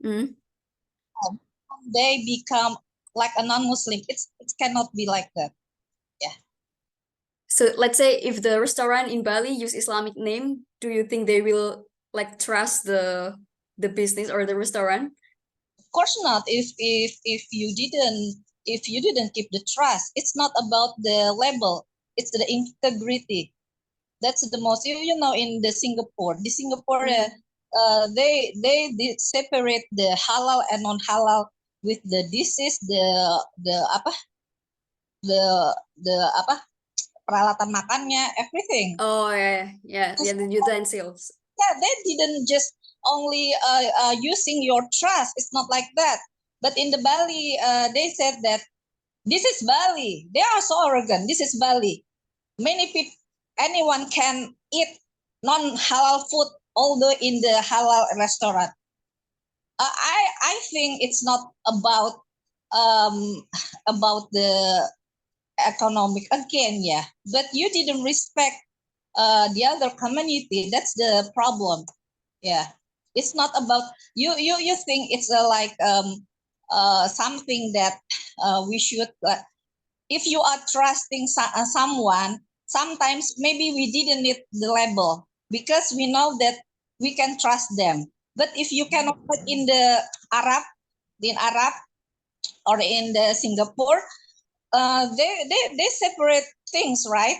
Mm. They become like a non-Muslim. It cannot be like that. Yeah. So let's say if the restaurant in Bali use Islamic name, do you think they will like trust the business or the restaurant? Of course not. If you didn't keep the trust, it's not about the label. It's the integrity. That's the most. You know, in the Singapore, they did separate the halal and non halal with the disease, the apa the apa peralatan makannya, everything. Oh yeah, the utensils. Yeah, they didn't just only using your trust. It's not like that. But in the Bali, they said that this is Bali. They are so arrogant. This is Bali. Many people, anyone can eat non-halal food, although in the halal restaurant. I think it's not about the economic again, yeah. But you didn't respect the other community. That's the problem. Yeah, it's not about you think it's like something that we should if you are trusting someone, sometimes maybe we didn't need the label because we know that we can trust them. But if you cannot put in the arab in arab or in the Singapore, they separate things, right?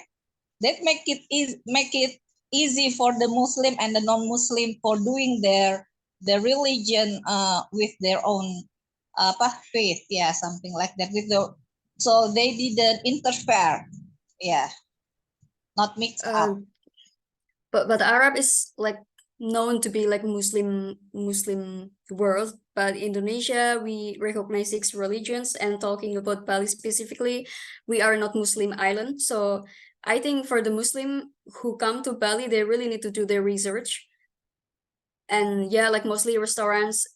That make it easy for the Muslim and the non-Muslim for doing their religion with their own faith, yeah, something like that. So they didn't interfere, yeah, not mix up. But Arab is like known to be like Muslim world, but Indonesia we recognize 6 religions, and talking about Bali specifically, we are not Muslim island. So I think for the Muslim who come to Bali, they really need to do their research. And yeah, like mostly restaurants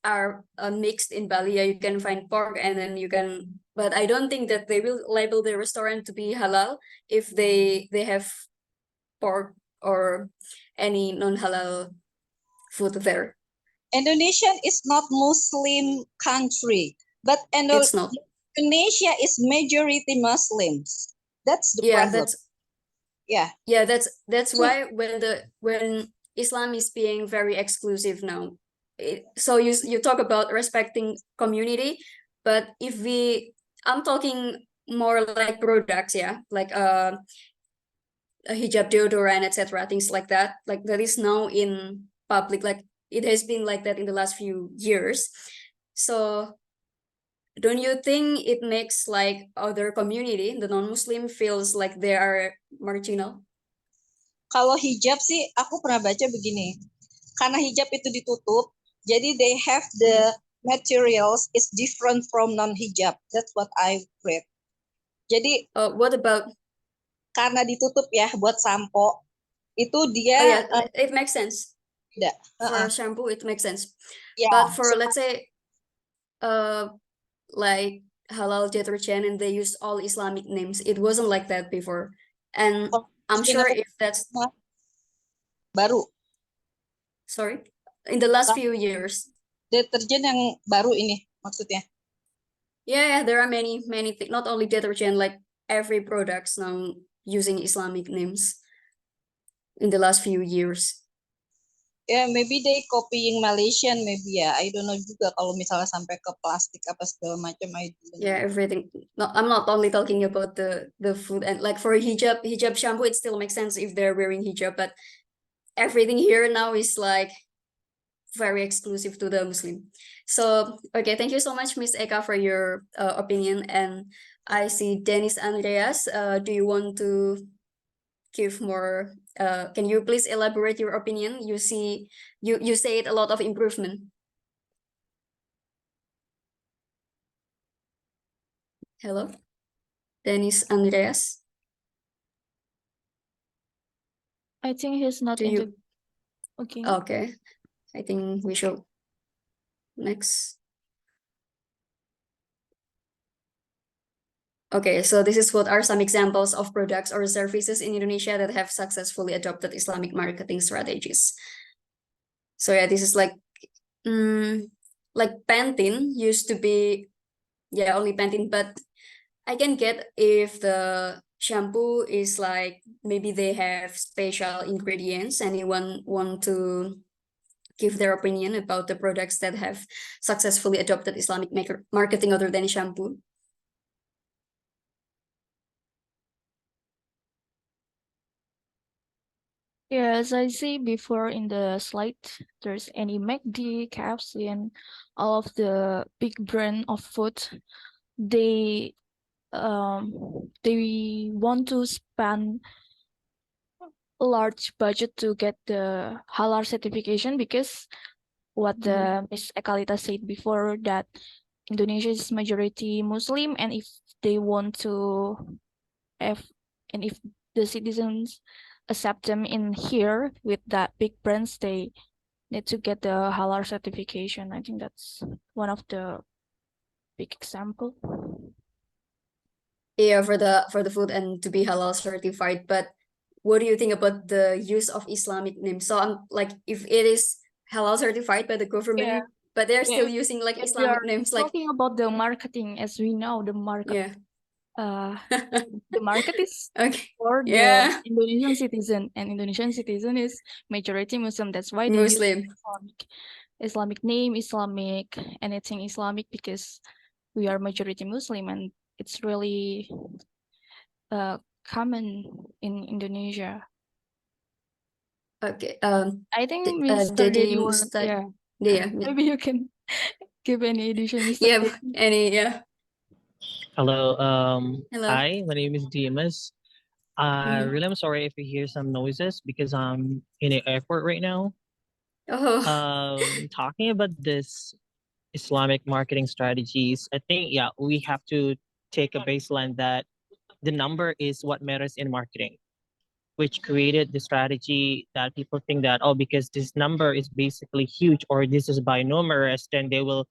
are mixed in Bali. Yeah, you can find pork and then you can, but I don't think that they will label the restaurant to be halal if they have pork or any non-halal food there. Indonesia is not Muslim country, but It's not. Indonesia is majority Muslims. That's the Yeah, problem. Yeah, that's why when Islam is being very exclusive now. So you talk about respecting community, but if I'm talking more like products, yeah, like a hijab deodorant, etc., things like that is now in public, like it has been like that in the last few years. So don't you think it makes like other community, the non-Muslim, feels like they are marginal? kalau hijab sih aku pernah baca begini. Karena hijab itu ditutup, jadi they have the materials is different from non-hijab. That's what I read. Jadi What about karena ditutup ya buat sampo, itu dia oh yeah, it makes sense. tidak. For shampoo, it makes sense. Yeah. But for let's say like halal detergent and they use all Islamic names, it wasn't like that before. And I'm sure if that's baru. Sorry, in the last few years. Deterjen yang baru ini maksudnya. Yeah, there are many not only detergent, like every products now using Islamic names in the last few years. Yeah, maybe they copying Malaysian, maybe ya. I don't know juga kalau misalnya sampai ke plastik apa segala macam. Yeah, everything. No, I'm not only talking about the food, and like for hijab shampoo, it still makes sense if they're wearing hijab, but everything here now is like very exclusive to the Muslim. So okay, thank you so much, Miss Eka, for your opinion. And I see Dennis Andreas. Do you want to give more? Can you please elaborate your opinion? You see, you said a lot of improvement. Hello, Dennis Andreas. I think he's not in the... Okay. Okay, I think we should next. Okay, so this is what are some examples of products or services in Indonesia that have successfully adopted Islamic marketing strategies. So yeah, this is like like Pantene used to be, yeah, only Pantene, but I can get if the shampoo is like maybe they have special ingredients. Anyone want to give their opinion about the products that have successfully adopted Islamic marketing other than shampoo? Yeah, as I see before in the slide, there's any McD, KFC, and all of the big brand of food. They want to spend a large budget to get the Halal certification because what the Miss Ekalita said before, that Indonesia is majority Muslim, and if they want to have, and if the citizens accept them in here with that big brands, they need to get the Halal certification. I think that's one of the big example. Yeah, for the food and to be halal certified. But what do you think about the use of Islamic names? So I'm like, if it is halal certified by the government, but they're still If, using like if we are Islamic names, like, talking about the marketing, as we know, the market, yeah. the market is Okay. for the Yeah. Indonesian citizen, and Indonesian citizen is majority Muslim. That's why they use Muslim. Islamic name, Islamic, anything Islamic, because we are majority Muslim, and it's really common in Indonesia. Okay. I think Mr. Dedi Dedi was, Mustad. yeah. Yeah. Maybe you can give any addition, Mr. Yeah. Dedi. Any, yeah. Hello. Hello. Hi, my name is Dimas. I Mhm. really am sorry if you hear some noises because I'm in an airport right now. Oh. Talking about this Islamic marketing strategies, I think we have to take a baseline that the number is what matters in marketing, which created the strategy that people think that, oh, because this number is basically huge or this is by numerous, then they will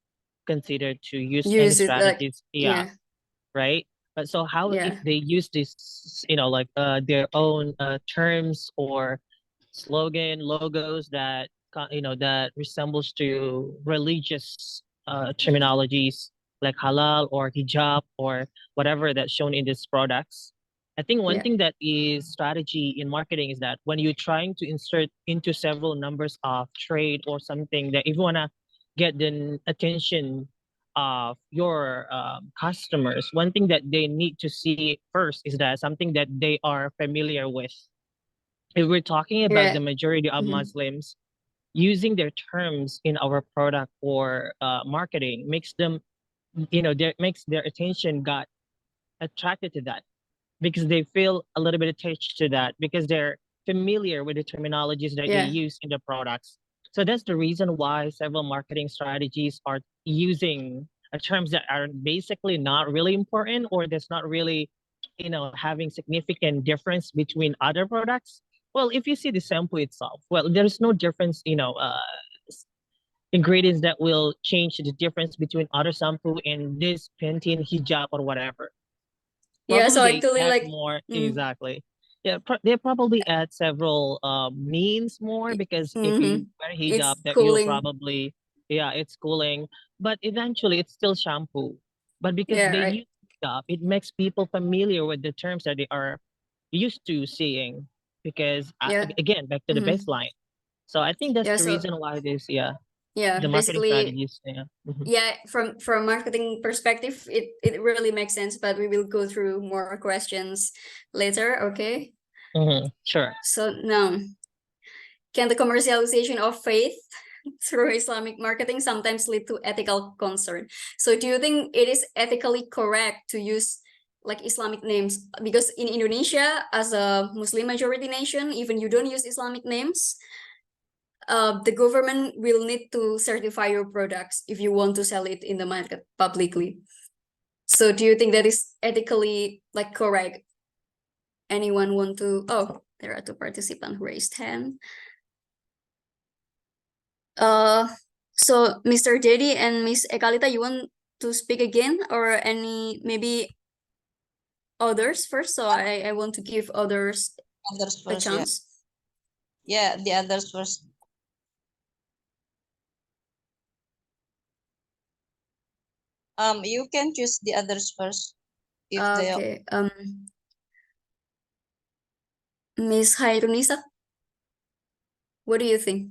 consider to use any Use it like, strategies. Yeah, yeah. right? But so how if Yeah. they use this, like their own terms or slogan logos that that resembles to religious terminologies like halal or hijab or whatever that's shown in these products. I think one Yeah. thing that is strategy in marketing is that when you're trying to insert into several numbers of trade or something, that if you want to get the attention of your customers, one thing that they need to see first is that something that they are familiar with. If we're talking about the Yeah. majority of Mhm. Muslims, using their terms in our product or marketing makes them, makes their attention got attracted to that because they feel a little bit attached to that because they're familiar with the terminologies that they Yeah. use in the products. So that's the reason why several marketing strategies are using terms that are basically not really important or that's not really, having significant difference between other products. Well, if you see the sample itself, well, there's no difference, ingredients that will change the difference between other shampoo and this Pantene hijab or whatever. Yeah. Probably So they actually, add like, more exactly. Yeah, they probably add several means more because if you wear hijab, it's that you'll cooling. probably it's cooling, but eventually it's still shampoo. But because Yeah. they Right. use hijab, it makes people familiar with the terms that they are used to seeing. Because Yeah. again, back to the baseline. So I think that's Yeah. the So reason why this yeah, the marketing basically, strategies. Yeah. yeah, from marketing perspective, it really makes sense, but we will go through more questions later. Okay. Sure. So now, can the commercialization of faith through Islamic marketing sometimes lead to ethical concern? So do you think it is ethically correct to use like Islamic names? Because in Indonesia, as a Muslim majority nation, even you don't use Islamic names, the government will need to certify your products if you want to sell it in the market publicly. So do you think that is ethically like correct? Anyone want to? Oh, there are two participants who raised hand. Uh, so Mr. Dedi and Miss Ekalita, you want to speak again, or any maybe others first? So I want to give others Others a first, yeah. chance. Yeah, the others first. You can choose the others first. If they Okay. Miss Hairunisa, what do you think?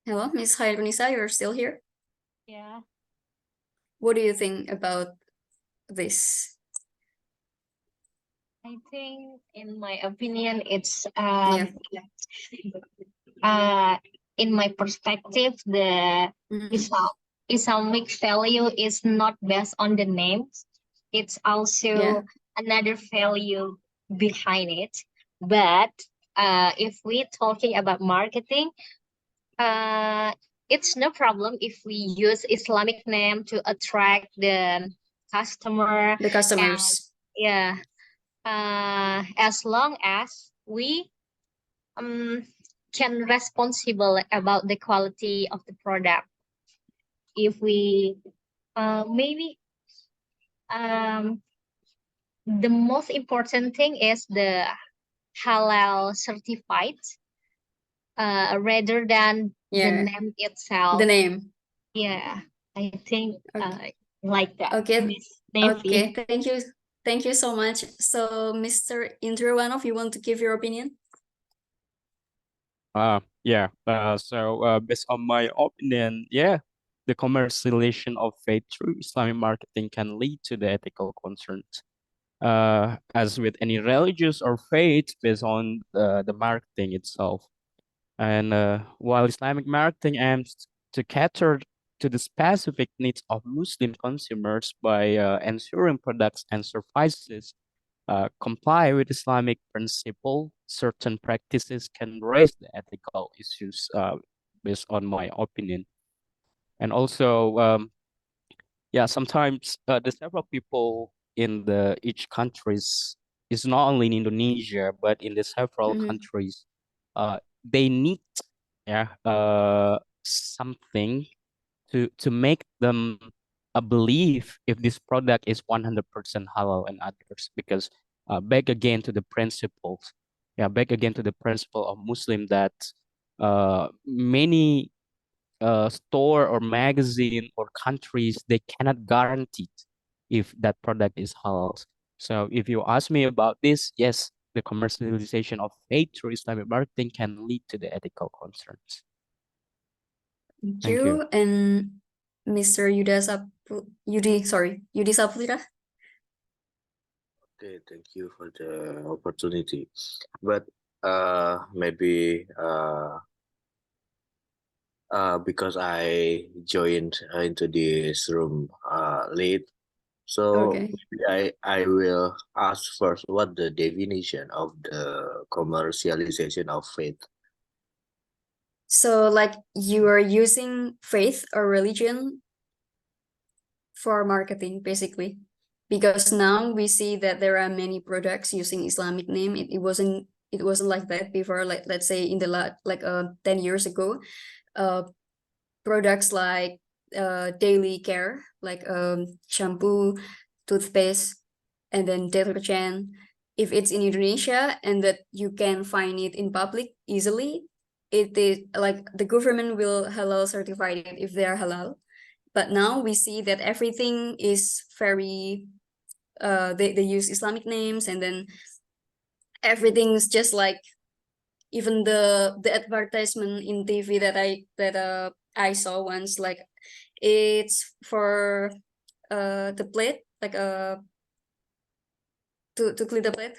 Hello, Miss Hairunisa, you're still here? Yeah, What do you think about this? I think in my opinion, it's Yeah. in my perspective, the Mhm. Islamic value is not based on the names. It's also Yeah. another value behind it. But if we're talking about marketing, it's no problem if we use Islamic name to attract the customer. The customers. Yeah, as long as we can responsible about the quality of the product. If we maybe the most important thing is the halal certified rather than the Yeah. name itself. The name. Yeah, I think Okay. like that. Okay. Miss Nevi. Okay. Thank you. Thank you so much. So, Mr. Indrawanov, you want to give your opinion? Yeah. Based on my opinion, yeah, the commercialization of faith through Islamic marketing can lead to the ethical concerns. As with any religious or faith, based on the marketing itself. And while Islamic marketing aims to cater to the specific needs of Muslim consumers by ensuring products and services comply with Islamic principle, certain practices can raise the ethical issues based on my opinion. And also, yeah, sometimes the several people in the each countries is not only in Indonesia but in the several Mhm. countries, they need something to make them believe if this product is 100% halal and others because back again to the principles, back again to the principle of Muslim that many store or magazine or countries they cannot guarantee if that product is halal. So if you ask me about this, yes, the commercialization of faith through Islamic marketing can lead to the ethical concerns. Thank Thank you. you. And Mr. Yudi Saputra. Okay, thank you for the opportunity. But maybe because I joined into this room late, so Okay. maybe I will ask first what the definition of the commercialization of faith. So, like, you are using faith or religion for marketing, basically, because now we see that there are many products using Islamic name. It wasn't like that before. Like, let's say in the 10 years ago, products like daily care, like shampoo, toothpaste, and then detergent. If it's in Indonesia and that you can find it in public easily, it is like the government will halal certify it if they are halal. But now we see that everything is very they use Islamic names, and then everything's just like even the advertisement in TV that I saw once, like it's for the plate, like to clean the plate.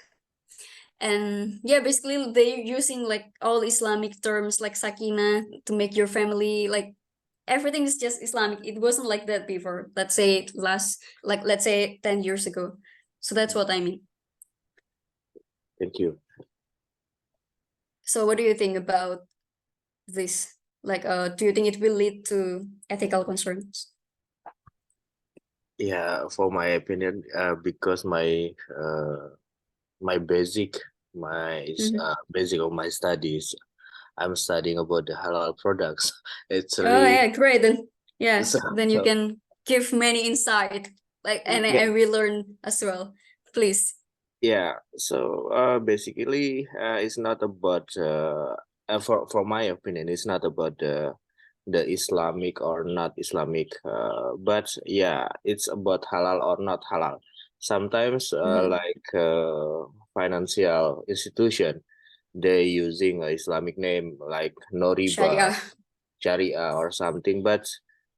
And yeah, basically they're using like all Islamic terms like sakina to make your family like everything is just Islamic. It wasn't like that before. Let's say let's say 10 years ago. So that's what I mean. Thank you. So what do you think about this? Like, do you think it will lead to ethical concerns? Yeah, for my opinion, because my basic basic of my studies, I'm studying about the halal products. It's Oh really yeah, great. Then yeah, so, then you can give many insight. Like, and yeah, we learn as well. Please. yeah. So basically, it's not about for my opinion, it's not about the Islamic or not Islamic, but yeah, it's about halal or not halal. Sometimes like financial institution, they using a Islamic name like no riba, Sharia. Sharia or something, but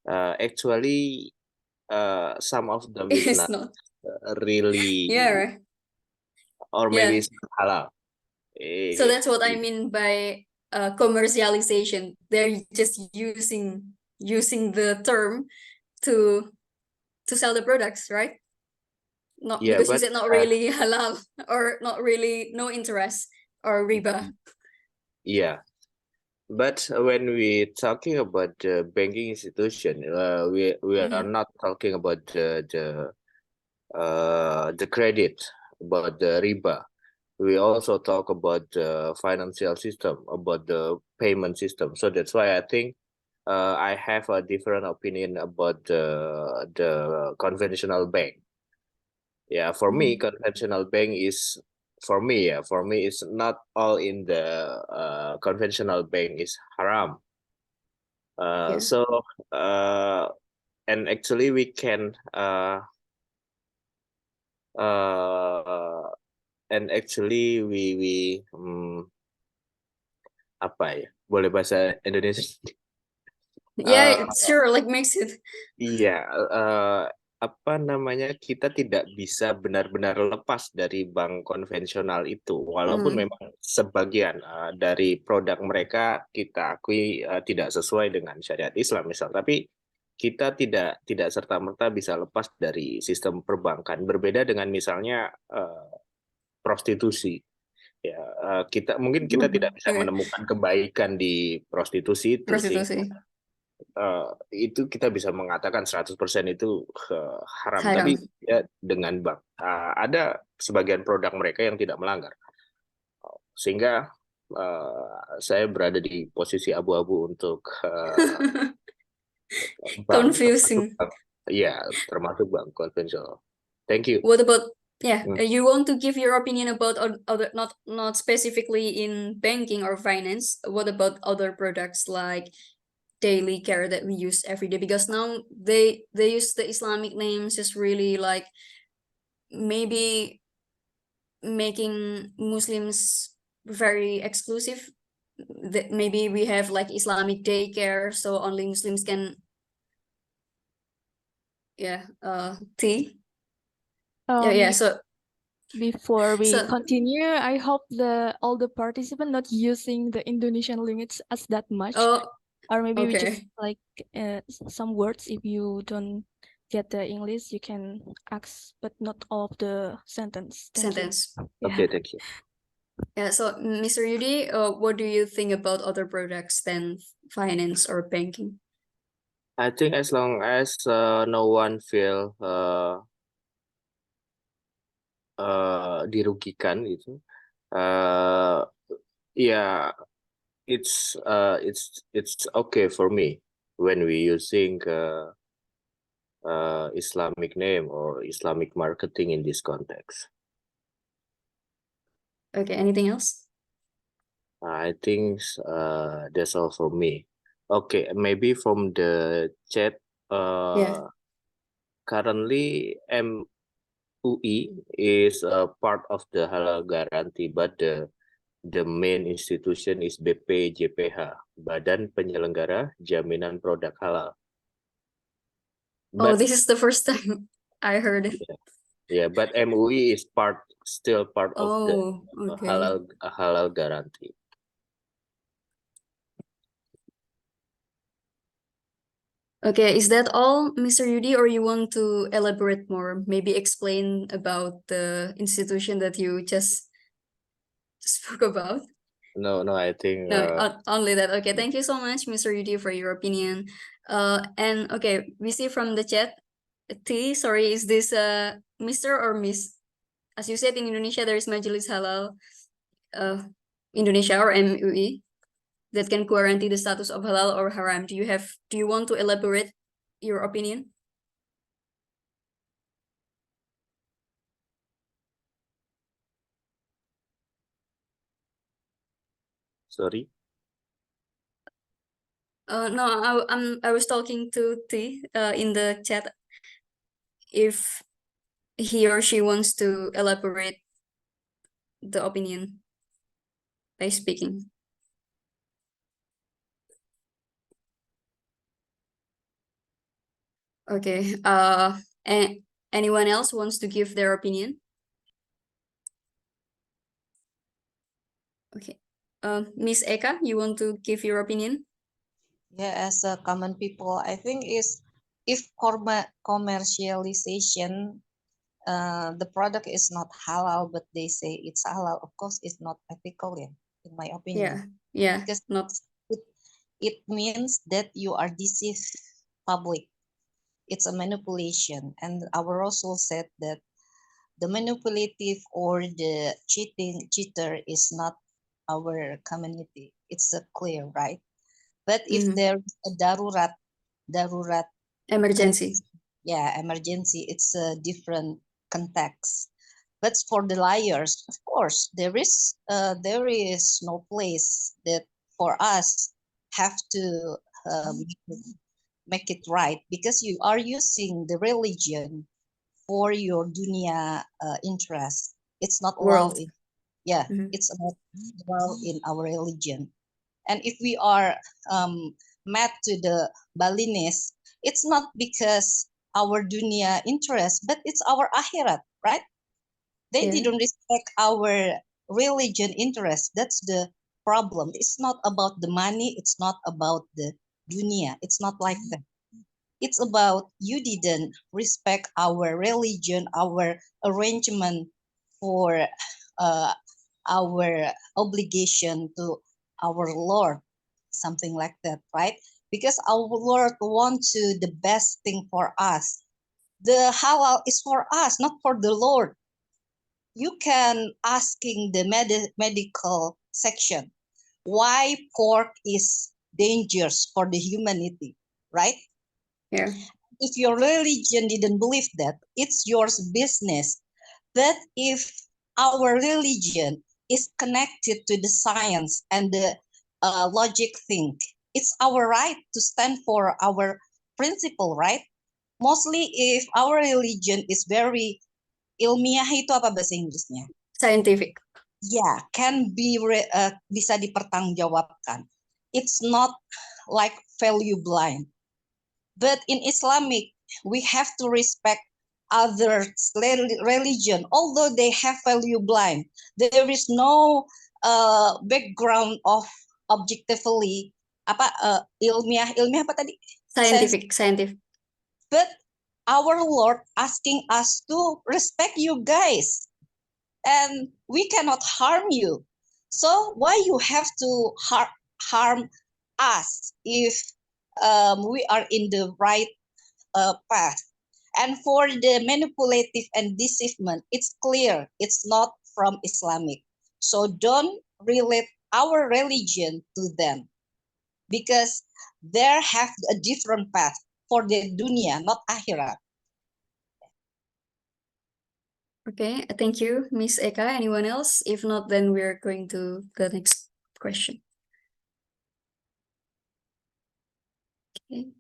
actually some of them is It's not not. really, Yeah, right. or maybe Yeah. it's not halal. So that's what I Eh, mean by commercialization. They're just using the term to sell the products, right? Not yeah, because you but said not really halal or not really no interest or riba. yeah. But when we talking about the banking institution, we are not talking about the credit, about the riba. We also talk about the financial system, about the payment system. So that's why I think I have a different opinion about the conventional bank. Yeah, for me, conventional bank is for me, it's not all in the conventional bank is haram. Yeah. So and actually we can uh and actually we apa ya? Boleh bahasa Indonesia? Yeah, sure, like makes it. Iya, apa namanya, kita tidak bisa benar-benar lepas dari bank konvensional itu, walaupun memang sebagian dari produk mereka kita akui tidak sesuai dengan syariat Islam misal, tapi kita tidak serta-merta bisa lepas dari sistem perbankan. Berbeda dengan misalnya prostitusi. Ya, mungkin kita tidak bisa Okay. menemukan kebaikan di prostitusi itu sih. Prostitusi. Itu kita bisa mengatakan 100% itu haram, Haram. tapi ya dengan bank. Ada sebagian produk mereka yang tidak melanggar, sehingga saya berada di posisi abu-abu untuk bank, termasuk Confusing. bank, ya termasuk bank konvensional. Thank you. What about you want to give your opinion about other not specifically in banking or finance. What about other products like daily care that we use every day? Because now they use the Islamic names, just really like maybe making Muslims very exclusive. That maybe we have like Islamic daycare, so only Muslims can tea. Yeah, so Before we so continue, I hope all the participants not using the Indonesian limits as that much, or maybe we just okay. like some words. If you don't get the English, you can ask, but not all of the sentence. Thank you. Sentence. Okay, thank you. Yeah, so Mr. Yudi, what do you think about other products than finance or banking? I think as long as no one feel dirugikan gitu, yeah, it's okay for me when we using Islamic name or Islamic marketing in this context. Okay, anything else? I think that's all for me. Okay, maybe from the chat. Yeah. Currently, MUI is a part of the halal guarantee, but the main institution is BPJPH, Badan Penyelenggara Jaminan Produk Halal. But, this is the first time I heard it. Yeah, but MUI is still part of the okay. halal guarantee. Okay, is that all, Mr. Yudi, or you want to elaborate more? Maybe explain about the institution that you just spoke about? No, I think only that. Okay, thank you so much, Mr. Yudi, for your opinion. And okay, we see from the chat, T, sorry, is this Mr. or Miss? As you said, in Indonesia, there is Majelis Halal Indonesia or MUI that can guarantee the status of halal or haram. Do you want to elaborate your opinion? sorry. No, I was talking to T in the chat if he or she wants to elaborate the opinion by speaking. Okay. Anyone else wants to give their opinion? Okay. Miss Eka, you want to give your opinion? Yeah, as a common people, I think is if commercialization, the product is not halal, but they say it's halal. Of course, it's not ethical, yeah, in my opinion. Yeah. Because Not. it means that you are deceive public. It's a manipulation, and our Rasul said that the manipulative or the cheater is not our community. It's a clear, right? But if there's a darurat Emergency. emergency, it's a different context. But for the liars, of course, there is no place that for us have to make it right, because you are using the religion for your dunya interest. It's not allowed World. it's not allowed in our religion. And if we are mad to the Balinese, it's not because our dunya interest, but it's our akhirat, right? They didn't respect our religion interest. That's the problem. It's not about the money. It's not about the dunya. It's not like that. It's about you didn't respect our religion, our arrangement for our obligation to our Lord, something like that, right? Because our Lord wants to the best thing for us. The halal is for us, not for the Lord. You can asking the medical section why pork is dangerous for the humanity, right? Yeah. If your religion didn't believe that, it's your business. But if our religion is connected to the science and the logic thing, it's our right to stand for our principle, right? Mostly if our religion is very ilmiah, itu apa bahasa Inggrisnya? Scientific. Yeah, can be bisa dipertanggungjawabkan. It's not like value blind. But in Islamic, we have to respect other religion, although they have value blind. There is no background of objectively ilmiah apa tadi? Scientific. But our Lord asking us to respect you guys, and we cannot harm you. So why you have to harm us if we are in the right path? And for the manipulative and deceivement, it's clear it's not from Islamic. So don't relate our religion to them, because they have a different path for the dunya, not akhirat. Okay, thank you, Miss Eka. Anyone else? If not, then we're going to the next question. Okay.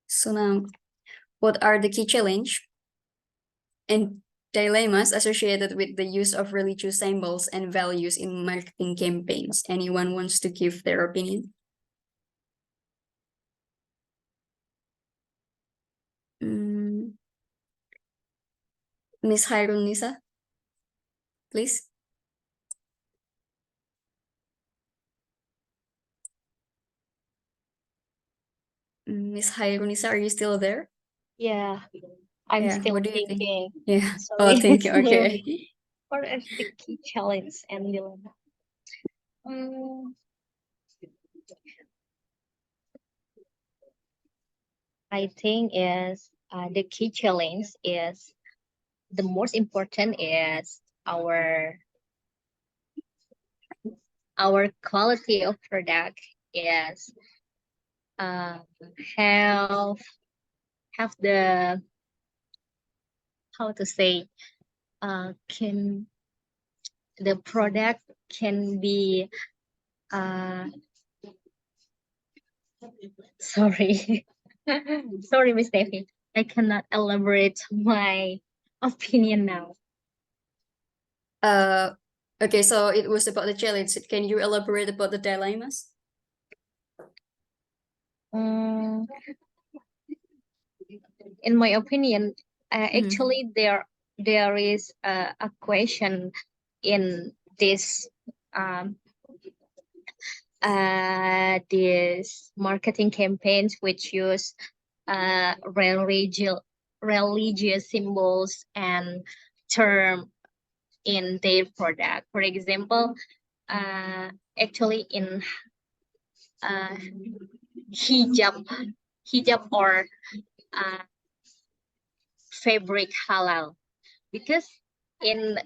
So now, what are the key challenge and dilemmas associated with the use of religious symbols and values in marketing campaigns? Anyone wants to give their opinion? Miss Hairunisa, please. Miss Hairunisa, are you still there? Yeah, I'm still what do you think? thinking. Yeah. Sorry, Thank you. Okay. What is the key challenge and dilemma? I think is the key challenge is the most important is our quality of product is have the how to say can the product can be uh, sorry, sorry, Miss Steffi, I cannot elaborate my opinion now. Okay, so it was about the challenge. Can you elaborate about the dilemmas? Mm, in my opinion, actually there is a question in this um, these marketing campaigns which use religious symbols and term in their product. For example, actually in uh, hijab or fabric halal, because in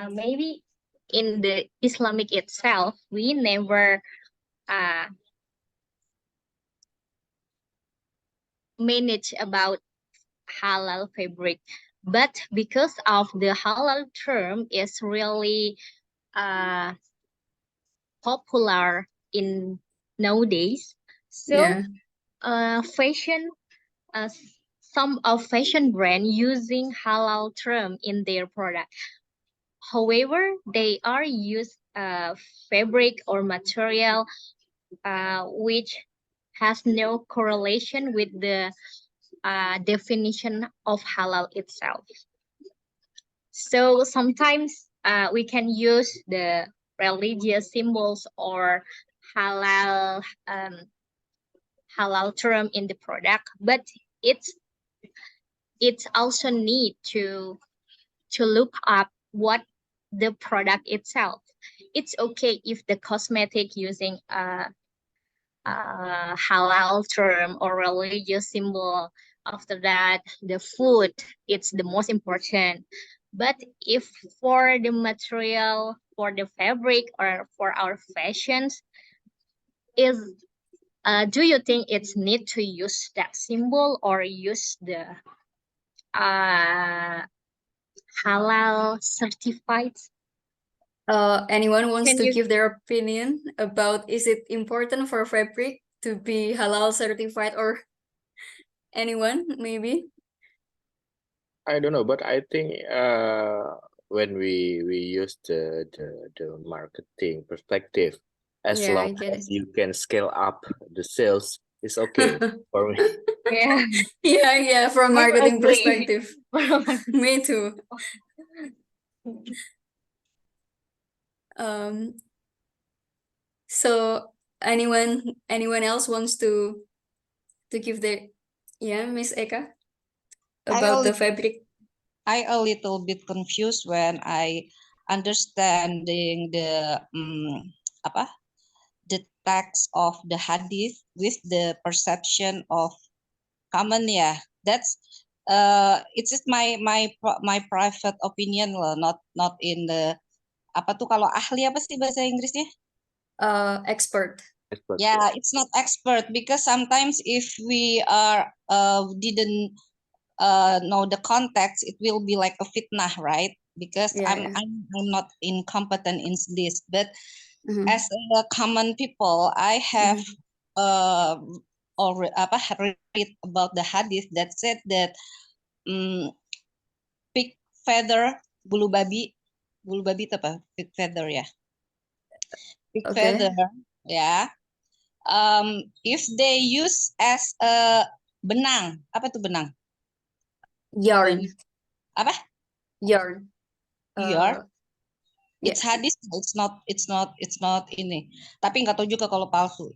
maybe in the Islamic itself we never manage about halal fabric, but because of the halal term is really popular in nowadays, so fashion some of fashion brand using halal term in their product. However, they are use fabric or material which has no correlation with the definition of halal itself. So sometimes we can use the religious symbols or halal halal term in the product, but it's also need to look up what the product itself. It's okay if the cosmetic using a halal term or religious symbol. After that, the food, it's the most important. But if for the material, for the fabric, or for our fashions, is do you think it's need to use that symbol or use the halal certified? Anyone wants Can to you- give their opinion about, is it important for fabric to be halal certified, or anyone maybe? I don't know, but I think when we use the marketing perspective, as Yeah, I long get as it. you can scale up the sales, it's okay for me. Yeah, Yeah, from I marketing agree. perspective. Me too. So anyone else wants to give their, Miss Eka, about the fabric? I a little bit confused when I understanding the apa the text of the hadith with the perception of common, yeah. That's it's just my private opinion loh, not in the apa tuh kalau ahli apa sih bahasa Inggrisnya? Expert. Yeah, it's not expert because sometimes if we are didn't know the context, it will be like a fitnah, right? Because Yeah. I'm not incompetent in this, but Mhm. as a common people, I have already read about the hadith that said that pig feather, bulu babi itu apa? Pig feather ya. Pig Okay. feather, ya. If they use as a benang, apa tuh benang? Yarn. Apa? Yarn. Yarn. It's Yeah. hadis, it's not ini. Tapi nggak tahu juga kalau palsu.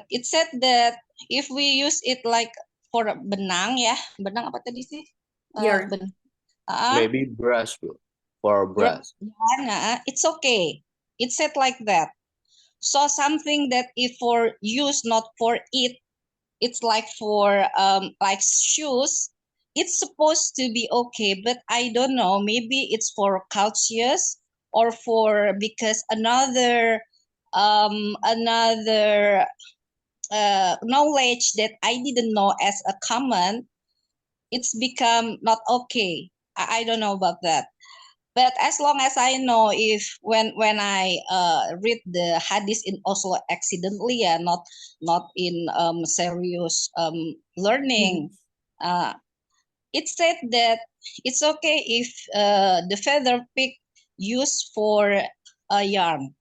It said that if we use it like for benang ya, benang apa tadi sih? Yarn. Maybe brush for brush. It's okay. It said like that. So something that if for use, not for it, it's like for like shoes. It's supposed to be okay, but I don't know. Maybe it's for cautious or for because another knowledge that I didn't know as a common, it's become not okay. I don't know about that. But as long as I know, if when I read the hadith in Oslo accidentally, yeah, not in serious learning, it said that it's okay if the feather pig used for a yarn.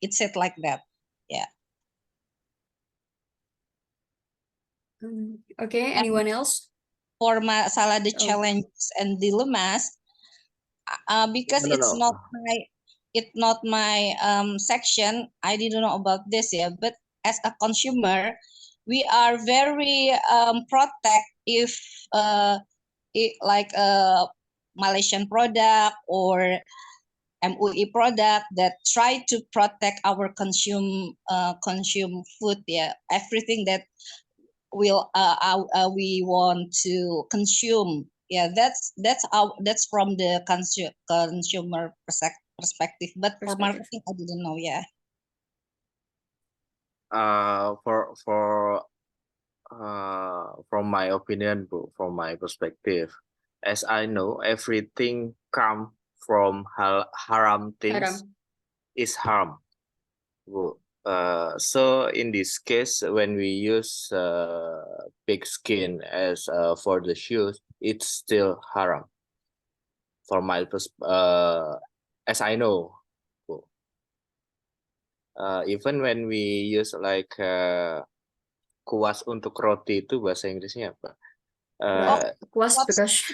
It said like that. Yeah. Okay, anyone else? For masalah the Oh. challenges and dilemmas, because No, it's no. not my section, I didn't know about this, yeah. But as a consumer, we are very protect if like a Malaysian product or MUI product that try to protect our consume food, yeah, everything that we want to consume, yeah. That's from the consumer perspective, but for marketing I didn't know, yeah. From my opinion, from my perspective, as I know, everything come from haram things is harm. So in this case, when we use pig skin as for the shoes, it's still haram. For my as I know, even when we use like kuas untuk roti itu bahasa Inggrisnya apa? Kuas brush.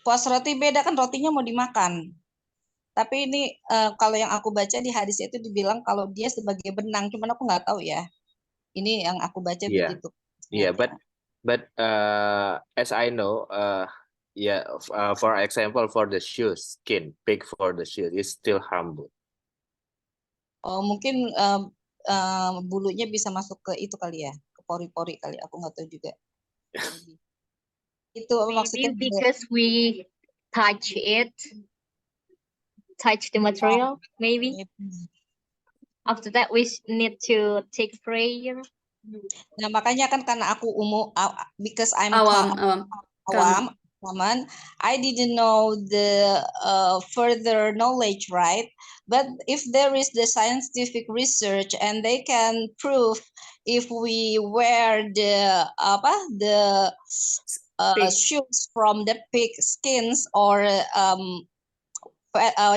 Kuas roti beda kan, rotinya mau dimakan. Tapi ini kalau yang aku baca di hadis itu dibilang kalau dia sebagai benang, cuman aku nggak tahu ya. Ini yang aku baca begitu. Yeah, but as I know, yeah, for example, for the shoes, skin, pig for the shoes is still harmful. Oh, mungkin bulunya bisa masuk ke itu kali ya, ke pori-pori kali. Aku nggak tahu juga. Itu maksudnya because we touch the material, maybe. After that we need to take prayer. Nah, makanya kan karena aku because I'm awam, I didn't know the further knowledge, right? But if there is the scientific research and they can prove if we wear the shoes from the pig skins or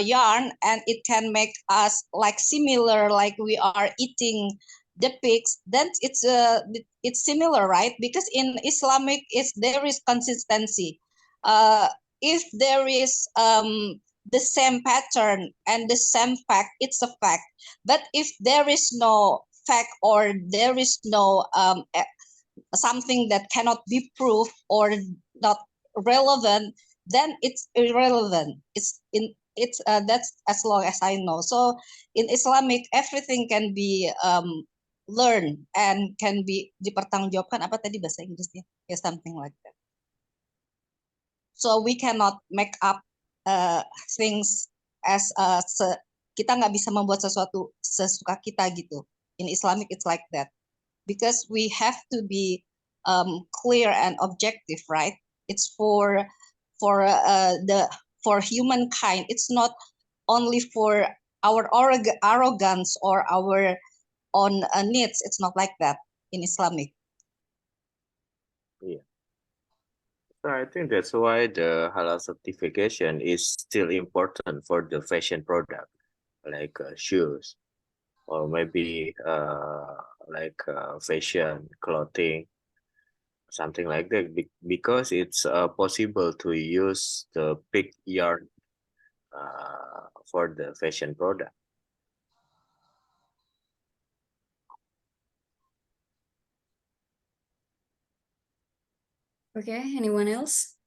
yarn, and it can make us like similar, like we are eating the pigs, then it's similar, right? Because in Islamic there is consistency. If there is the same pattern and the same fact, it's a fact. But if there is no fact or there is no something that cannot be proved or not relevant, then it's irrelevant. That's as long as I know. So in Islamic, everything can be learned and can be dipertanggungjawabkan. Apa tadi bahasa Inggrisnya? Yeah, something like that. So we cannot make up things as kita nggak bisa membuat sesuatu sesuka kita gitu. In Islamic, it's like that because we have to be clear and objective, right? It's for humankind. It's not only for our arrogance or our own needs. It's not like that in Islamic. Yeah. So I think that's why the halal certification is still important for the fashion product, like shoes, or maybe like fashion clothing, something like that, because it's possible to use the pig yarn for the fashion product. Okay, anyone else?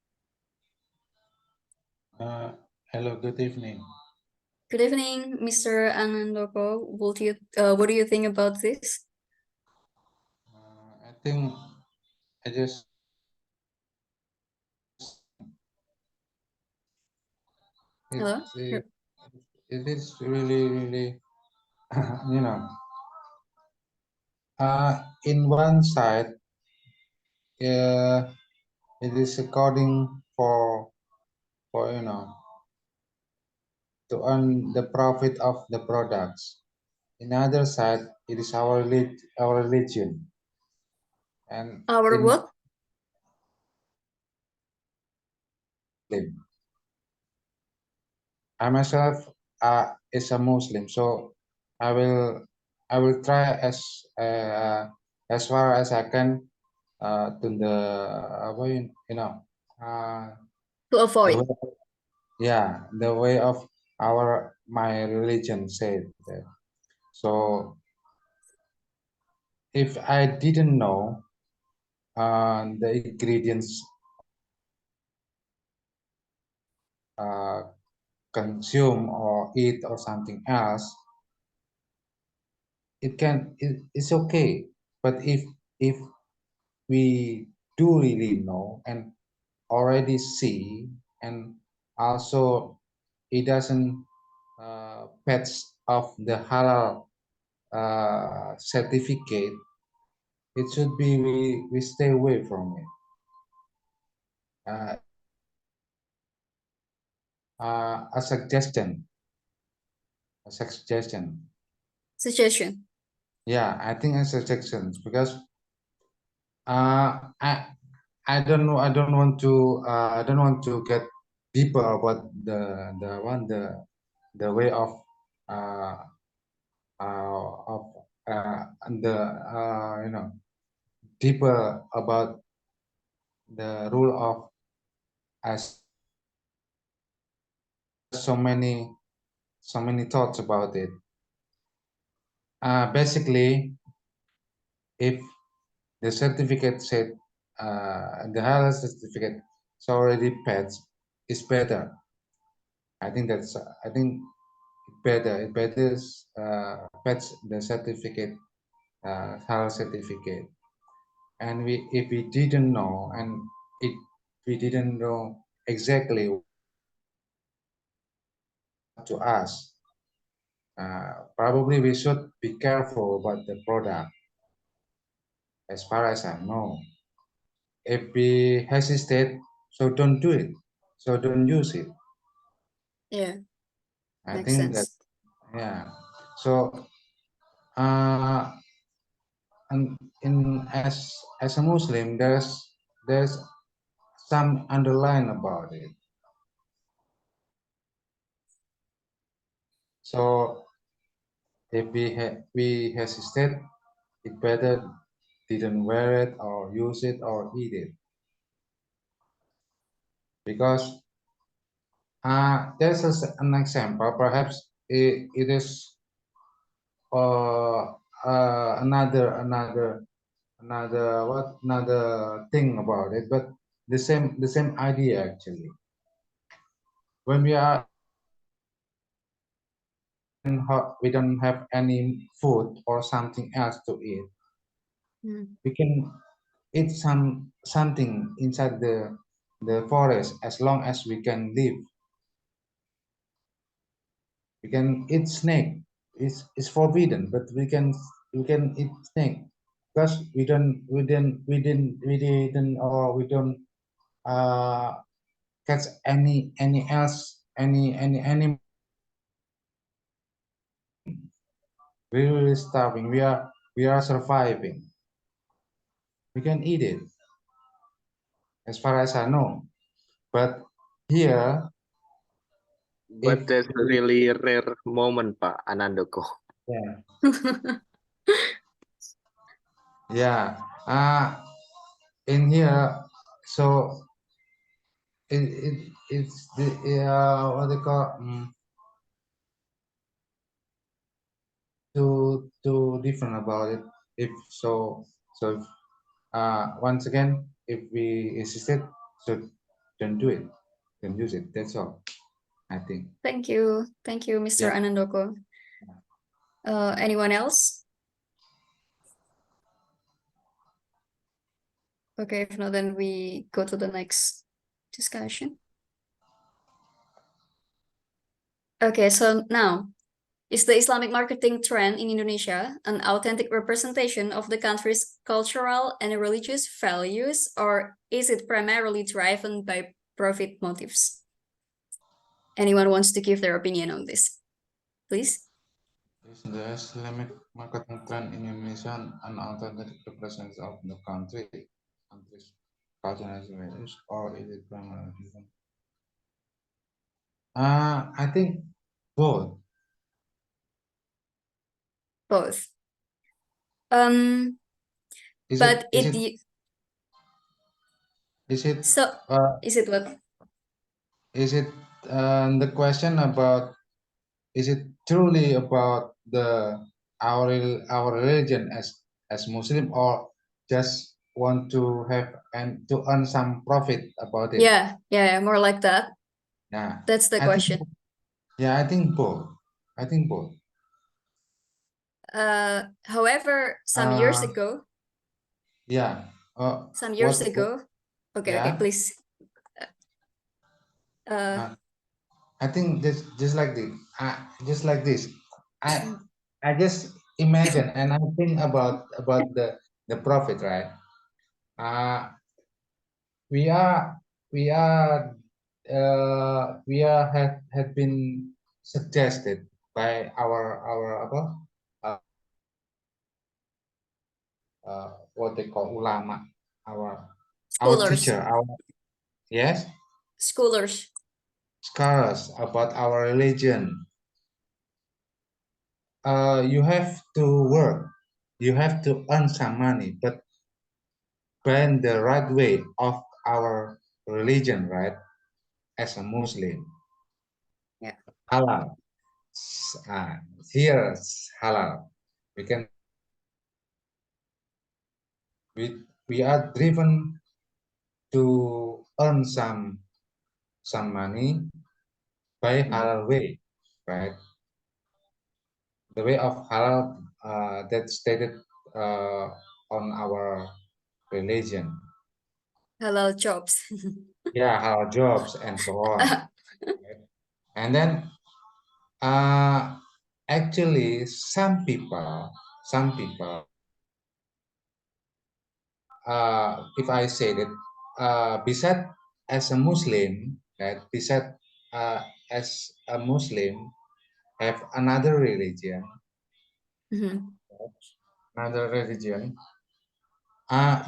Hello, good evening. Good evening, Mr. Anandoko. What do you think about this? I think I just Hello? it is really you know in one side it is according for to earn the profit of the products. In other side, it is our religion. And Our in what? Muslim, I myself is a Muslim, so I will try as far as I can to the To the avoid. way, the way of my religion said that. So if I didn't know the ingredients consume or eat or something else, it's okay. But if we do really know and already see, and also it doesn't patch of the halal certificate, it should be we stay away from it. A suggestion. Suggestion. Yeah, I think a suggestion, because I don't know. I don't want to get deeper about the way of uh, of the deeper about the rule of as so many thoughts about it. Basically, if the certificate said the halal certificate is already patched, is better. I think it better patch the certificate, halal certificate. And if we didn't know, and we didn't know exactly what to ask, probably we should be careful about the product. As far as I know, if we hesitate, so don't do it, so don't use it. Yeah, I makes think that, sense. yeah. So and as a Muslim, there's some underline about it. So if we hesitate, it better didn't wear it or use it or eat it, because there's an example. Perhaps it is another thing about it, but the same idea actually. When we don't have any food or something else to eat, we can eat something inside the forest. As long as we can live, we can eat snake. It's forbidden, but we can eat snake, because we don't catch any we're really starving. We are surviving. We can eat it, as far as I know. But here, But that's a really rare moment, Pak Anandoko. yeah, in here, so it's the what they call too different about it. If so, once again, if we insisted, so don't do it, don't use it. That's all, I think. Thank you, Mr. Yeah. Anandoko. Anyone else? Okay, if not, then we go to the next discussion. Okay, so now, is the Islamic marketing trend in Indonesia an authentic representation of the country's cultural and religious values, or is it primarily driven by profit motives? anyone wants to give their opinion on this, please. Is the Islamic marketing trend in Indonesia an authentic representation of the country's cultural values, or is it primarily different? I think both. Both. Is But it so is it what? Is it the question about, is it truly about our religion as Muslim, or just want to have and to earn some profit about it? Yeah, more like that. Yeah, That's the question. I think both. I think both. However, some years ago. Yeah. Some years ago. Okay, yeah. please. I think just like this. Just like this. I just imagine and I think about the profit, right? We are had been suggested by our what they call ulama, our Scholars. teacher, yes, Scholars. scholars about our religion. You have to work, you have to earn some money, but when the right way of our religion, right? As a Muslim, Yeah, halal. Here halal. We are driven to earn some money by halal way, right? The way of halal that's stated on our religion. Halal jobs. Yeah, halal jobs and so on. And then actually some people if I say that besides as a Muslim, that besides as a Muslim have another religion,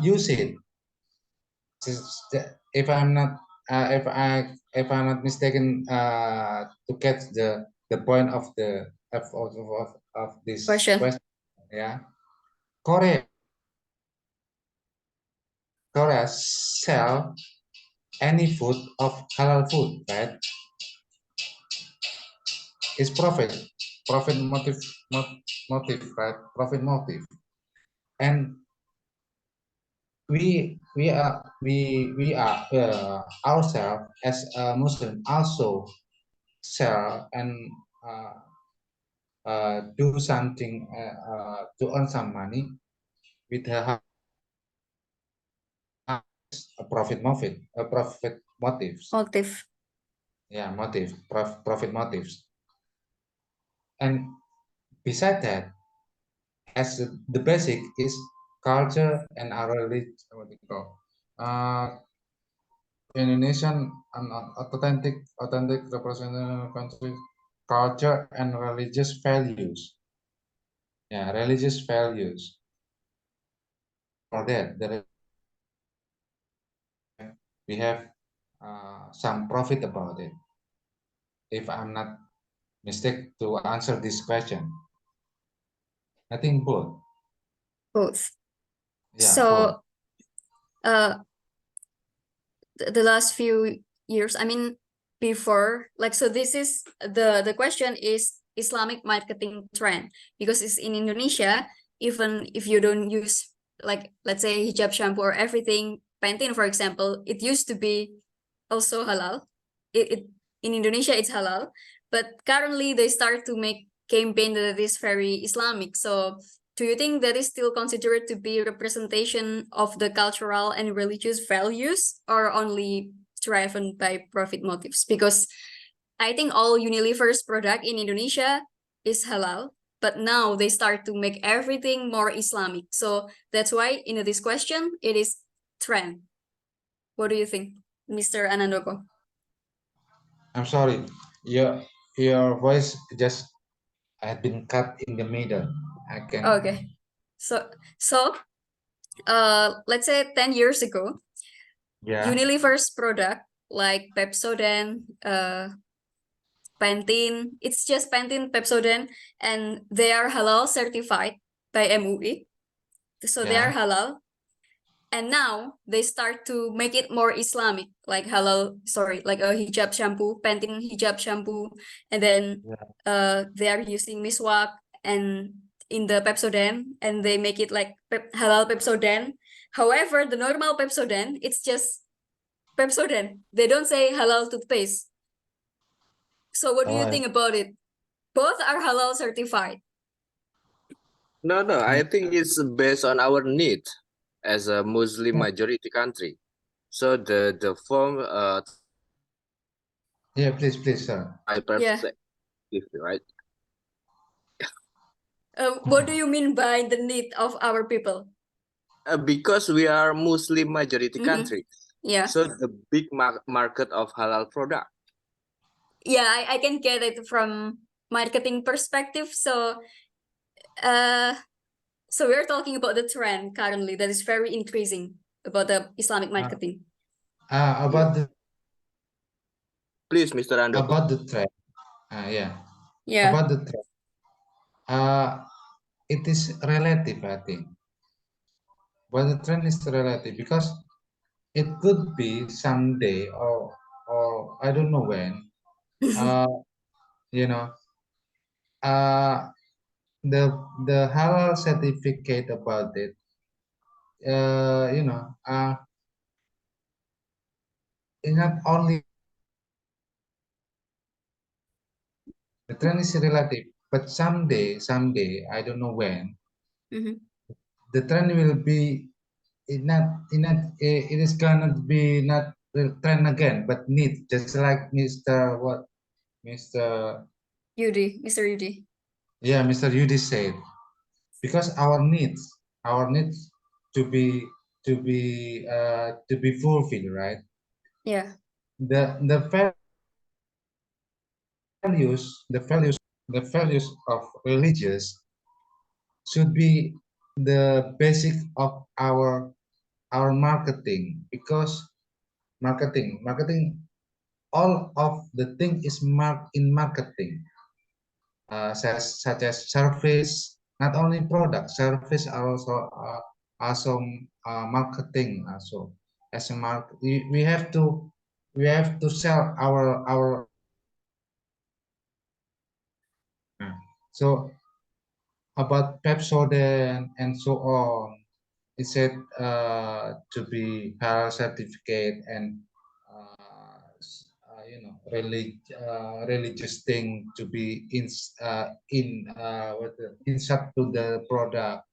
use it. If I'm not if I'm not mistaken, to catch the point of the of this question, yeah, Korea sell any food of halal food, right? It's profit motive, right? Profit motive. And we are ourselves as a Muslim also sell and do something to earn some money with a profit motives. Yeah, profit motives. And beside that, as the basic is culture and our religion, what we call Indonesian and authentic representation country culture and religious values. Yeah, religious values. For that, we have some profit about it. If I'm not mistaken to answer this question, I think both. Both. Yeah, so both. The last few years, I mean, before, like, so this is the question is Islamic marketing trend, because it's in Indonesia. Even if you don't use, like, let's say hijab shampoo or everything, Pantene for example, it used to be also halal. It in Indonesia it's halal, but currently they start to make campaign that is very Islamic. So do you think that is still considered to be representation of the cultural and religious values, or only driven by profit motives? Because I think all Unilever's product in Indonesia is halal, but now they start to make everything more Islamic. So that's why in this question, it is trend. What do you think, Mr. Anandoko? I'm sorry. your voice just had been cut in the middle. I can. Okay. So let's say 10 years ago, Yeah. Unilever's product like Pepsodent, Pantene, it's just Pantene, Pepsodent, and they are halal certified by MUI. So they are Yeah. halal. And now they start to make it more Islamic, like halal, sorry, like a hijab shampoo, Pantene hijab shampoo, and then they are using miswak and in the Pepsodent, and they make it like halal Pepsodent. However, the normal Pepsodent, it's just Pepsodent. They don't say halal toothpaste. So what do you think about it? Both are halal certified. No, I think it's based on our need as a Muslim majority country. So the form Yeah, please, sir. my perspective, right? What do you mean by the need of our people? Because we are Muslim majority country. Yeah. So the big market of halal product. Yeah, I can get it from marketing perspective. So we're talking about the trend currently that is very increasing about the Islamic marketing. About the Please, Mr. Ando. about the trend. Yeah. Yeah. About the trend. It is relative, I think. But the trend is relative because it could be someday or I don't know when. You know, the halal certificate about it. You know, it's not only the trend is relative, but someday, I don't know when, the trend will be it is gonna be not the trend again, but need just like Mr. Mr. Yudi. Yeah, Mr. Yudi said, because our needs to be to be fulfilled, right? Yeah. The values of religious should be the basic of our marketing, because marketing all of the thing is marked in marketing, such as service, not only product service are also marketing also. As a we have to sell our so about Pepsodent and so on. It said to be halal certificate and you know religious thing to be insert to the product,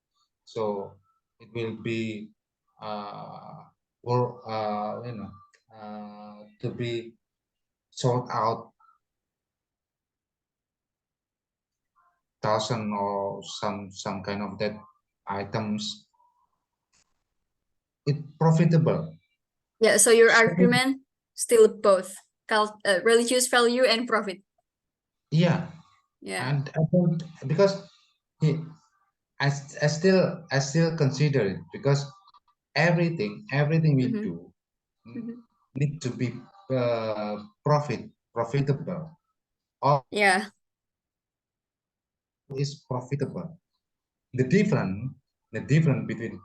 so it will be or you know to be sold out thousand or some kind of that items. It profitable. Yeah. So your argument still both religious value and profit. Yeah. Yeah. And I don't, because I still consider it, because everything we do need to be profitable. All is profitable. The difference between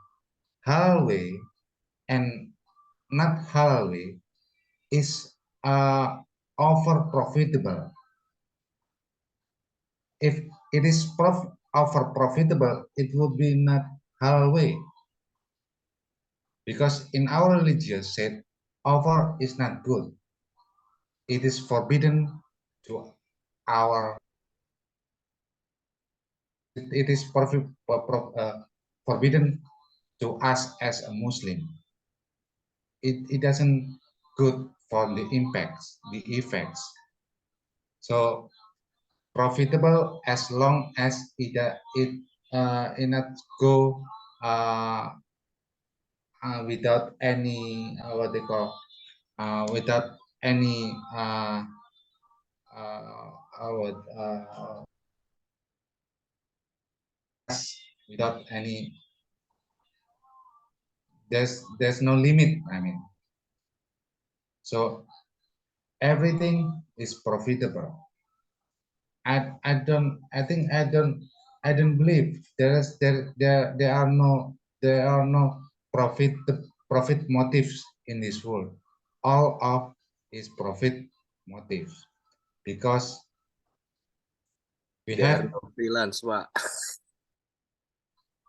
halal way and not halal way is offer profitable. If it is offer profitable, it would be not halal way, because in our religious said offer is not good. It is forbidden to our. It is forbidden to us as a Muslim. It doesn't good for the impacts, the effects. So profitable as long as it not go without any what they call without any I would without any, there's no limit. I mean, so everything is profitable. I don't believe there are no profit motives in this world. All of is profit motive, because we There are have no freelance, Pak.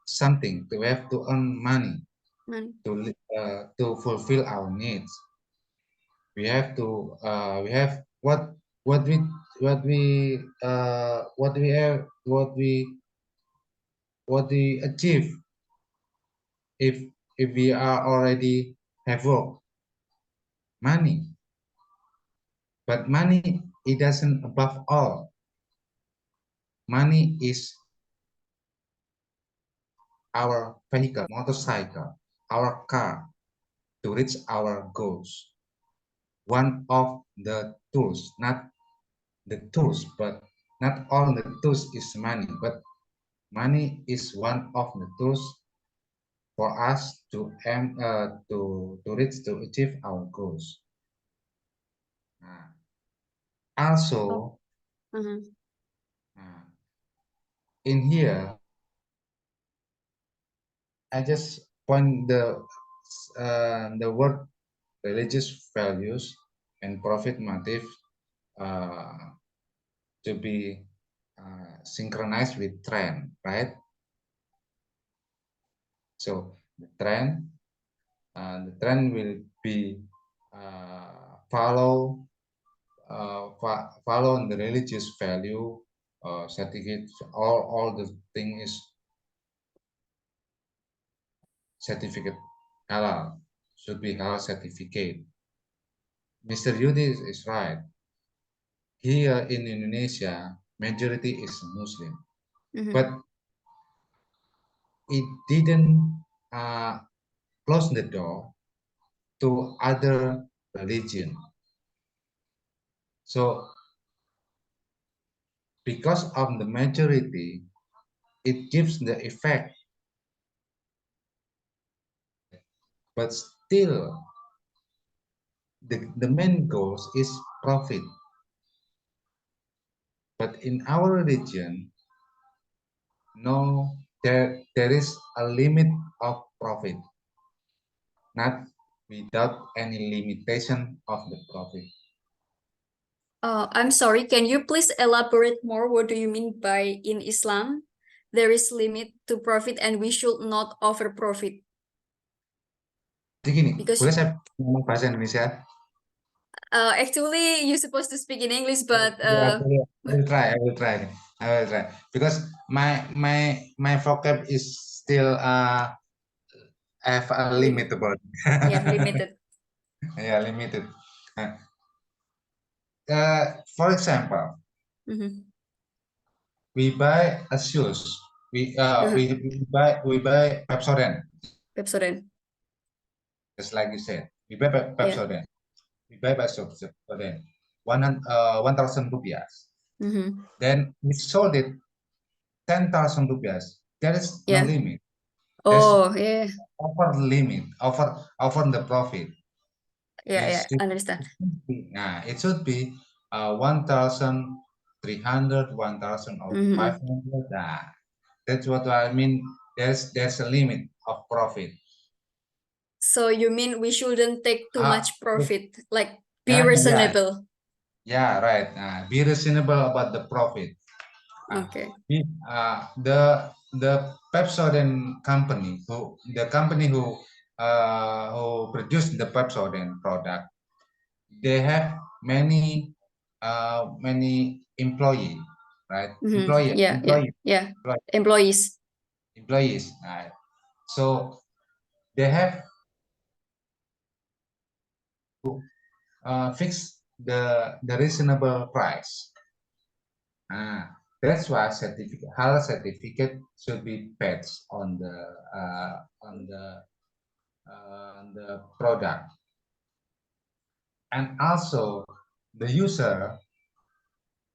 something to have to earn money Money. to fulfill our needs. We have to we have what we what we what we have what we achieve if we are already have work money, but money, it doesn't above all. Money is our vehicle, motorcycle, our car to reach our goals. One of the tools, not the tools, but not all the tools is money, but money is one of the tools for us to aim to reach to achieve our goals. Also, Uh-huh. in here, I just point the word religious values and profit motive to be synchronized with trend, right? So the trend will be follow follow the religious value certificate. All the thing is certificate halal, should be halal certificate. Mr. Yudi is right. Here in Indonesia, majority is Muslim, but it didn't close the door to other religion. So because of the majority, it gives the effect, but still the main goal is profit. But in our religion, no, there is a limit of profit, not without any limitation of the profit. I'm sorry, can you please elaborate more? What do you mean by in Islam there is limit to profit and we should not over profit? Jadi gini, Because boleh saya ngomong bahasa Indonesia? actually you're supposed to speak in English, but I will try. I will try. Because my vocab is still have a limitable. yeah, limited. Yeah, limited. For example, we buy a shoes. We buy Pepsodent. Pepsodent. Just like you said, we buy Pepsodent. We buy Pepsodent. 1,000 rupiah. Then we sold it 10,000 rupiah. There is no limit. Oh, yeah. Over limit, over the profit. Yeah, understand. It should be 1,300, 1,000 or 500. That's what I mean. There's a limit of profit. So you mean we shouldn't take too much profit, like be Yeah, reasonable. Yeah, right. Be reasonable about the profit. Okay. The Pepsodent company who produced the Pepsodent product, they have many employee, right? Employees. Right? So they have to fix the reasonable price. That's why halal certificate should be patched on the product, and also the user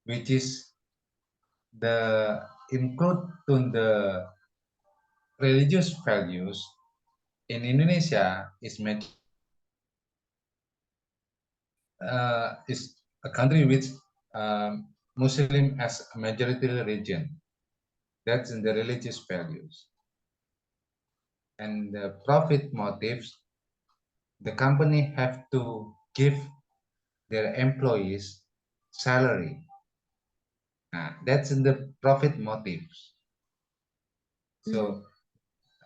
which is the include to the religious values in Indonesia is a country which Muslim as a majority religion. That's in the religious values. And the profit motives, the company have to give their employees salary. That's in the profit motives. So,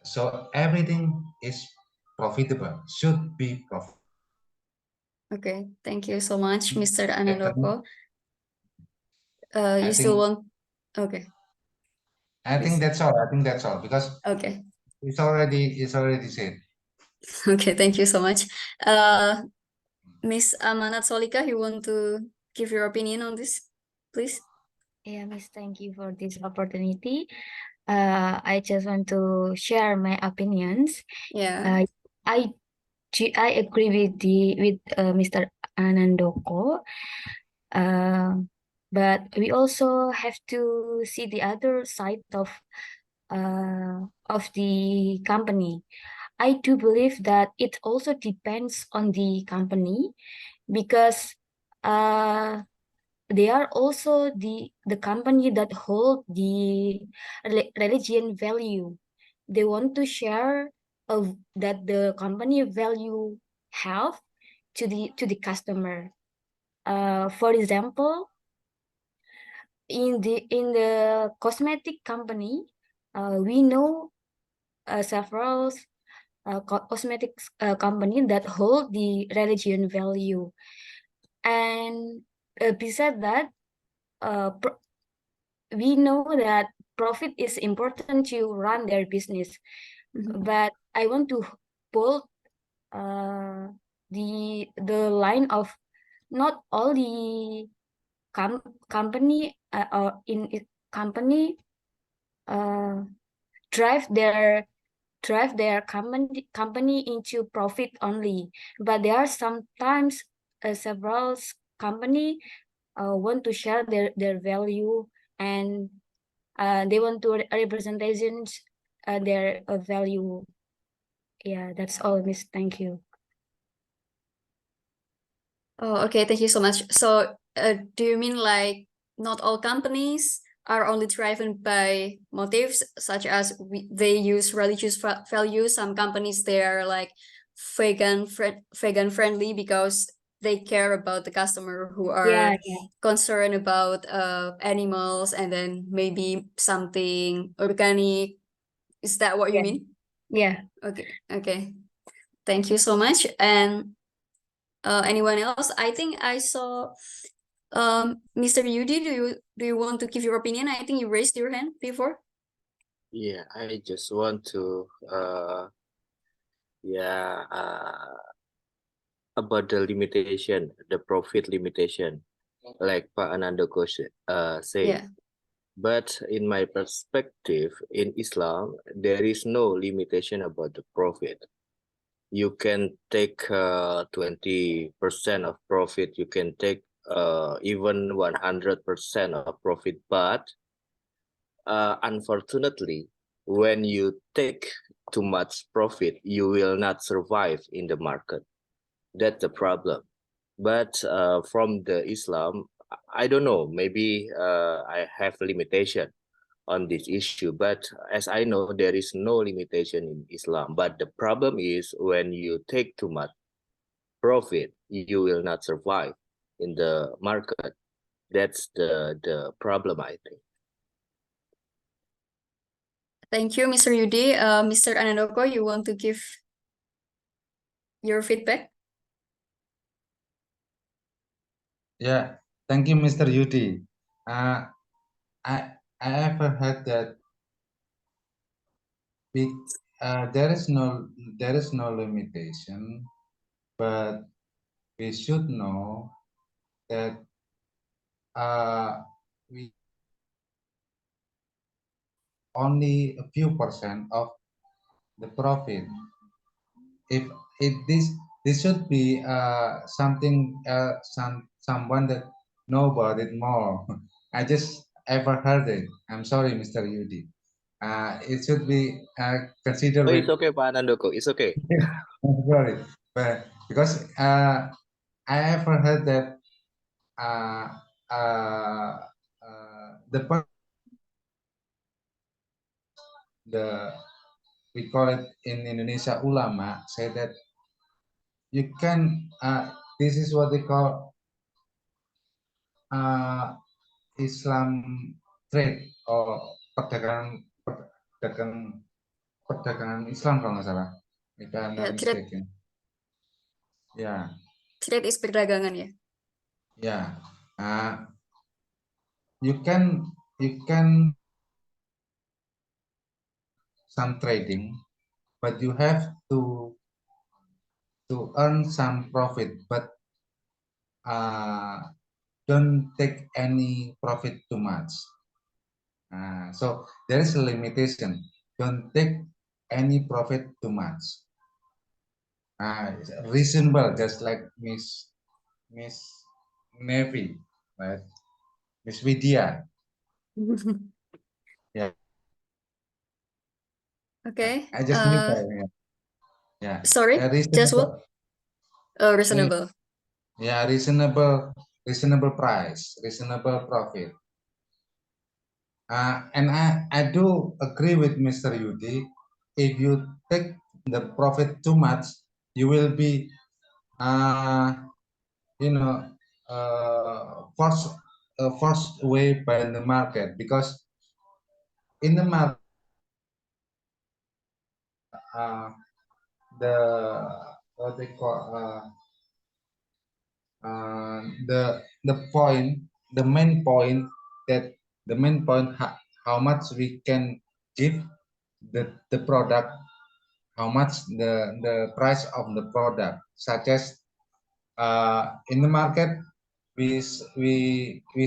so everything is profitable, should be profitable. Okay, thank you so much, Mr. I Anandoko. You I still think want? Okay, I think please. that's all. I think that's all because Okay. it's already said. Okay, thank you so much. Miss Amanat Solika, you want to give your opinion on this, please? Yeah, Miss, thank you for this opportunity. I just want to share my opinions. Yeah. I agree with Mr. Anandoko. But we also have to see the other side of the company. I do believe that it also depends on the company because they are also the company that hold the religion value. They want to share of that the company value have to the customer. For example, in the cosmetic company, we know several cosmetics company that hold the religion value, and besides that, we know that profit is important to run their business. But I want to pull the line of not all the company or in company drive their company into profit only, but there are sometimes several company want to share their value, and they want to representations their value. Yeah, that's all, Miss. Thank you. Oh, okay. Thank you so much. So, do you mean like not all companies are only driven by motives such as they use religious values? Some companies, they are like vegan friendly because they care about the customer who are concerned about animals, and then maybe something organic. Is that what you mean? Yeah. Okay. Thank you so much. And anyone else? I think I saw Mr. Yudi. Do you want to give your opinion? I think you raised your hand before. Yeah, I just want to about the limitation, the profit limitation, like Pak Anandoko said. Yeah. But in my perspective, in Islam, there is no limitation about the profit. You can take 20% of profit. You can take even 100% of profit. But unfortunately, when you take too much profit, you will not survive in the market. That's the problem. But from the Islam, I don't know, maybe I have limitation on this issue, but as I know, there is no limitation in Islam. But the problem is when you take too much profit, you will not survive in the market. That's the problem, I think. Thank you, Mr. Yudi. Mr. Anandoko, you want to give your feedback? Yeah, thank you, Mr. Yudi. I ever heard that there is no limitation, but we should know that we only a few percent of the profit. If this should be something someone that know about it more. I just ever heard it. I'm sorry, Mr. Yudi. It should be considered Oh, with. it's okay, Pak Nandoko. It's okay. I'm sorry, but because I ever heard that uh, the we call it in Indonesia ulama say that you can this is what they call Islam trade or perdagangan Islam kalau nggak salah, if I'm not mistaken. Ya. Trade is perdagangan ya. Ya. You can some trading, but you have to earn some profit, but don't take any profit too much. So there is a limitation. Don't take any profit too much. Reasonable, just like Miss Nevi, right? Miss Vidya. Yeah. Okay. I just need that. Yeah. Sorry, just what? Reasonable. Yeah, reasonable price, reasonable profit. And I do agree with Mr. Yudi. If you take the profit too much, you will be, forced away by the market, because in the market, the what they call the main point how much we can give the product, how much the price of the product, such as in the market we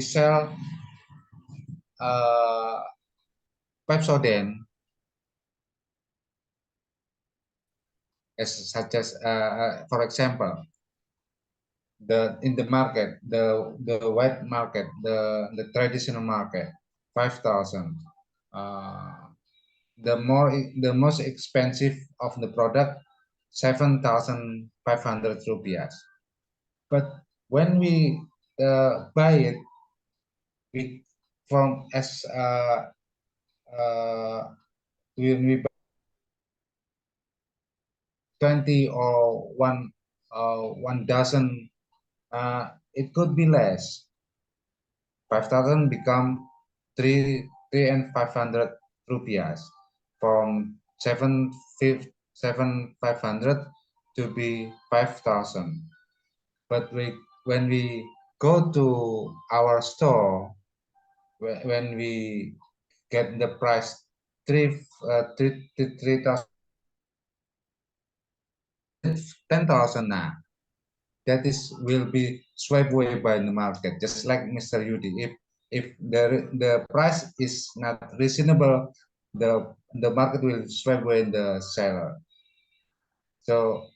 sell Pepsodent, such as for example, in the market, the white market, the traditional market, 5,000. The most expensive of the product, 7,500 rupiah. But when we buy it, we from as when we buy 20 or one dozen, it could be less. 5,000 become 3,500 rupiah, from 7,500 to be 5,000. But when we go to our store, when we get the price 3,000, 10,000 now, that will be swept away by the market, just like Mr. Yudi. If the price is not reasonable, the market will sweep away the seller. So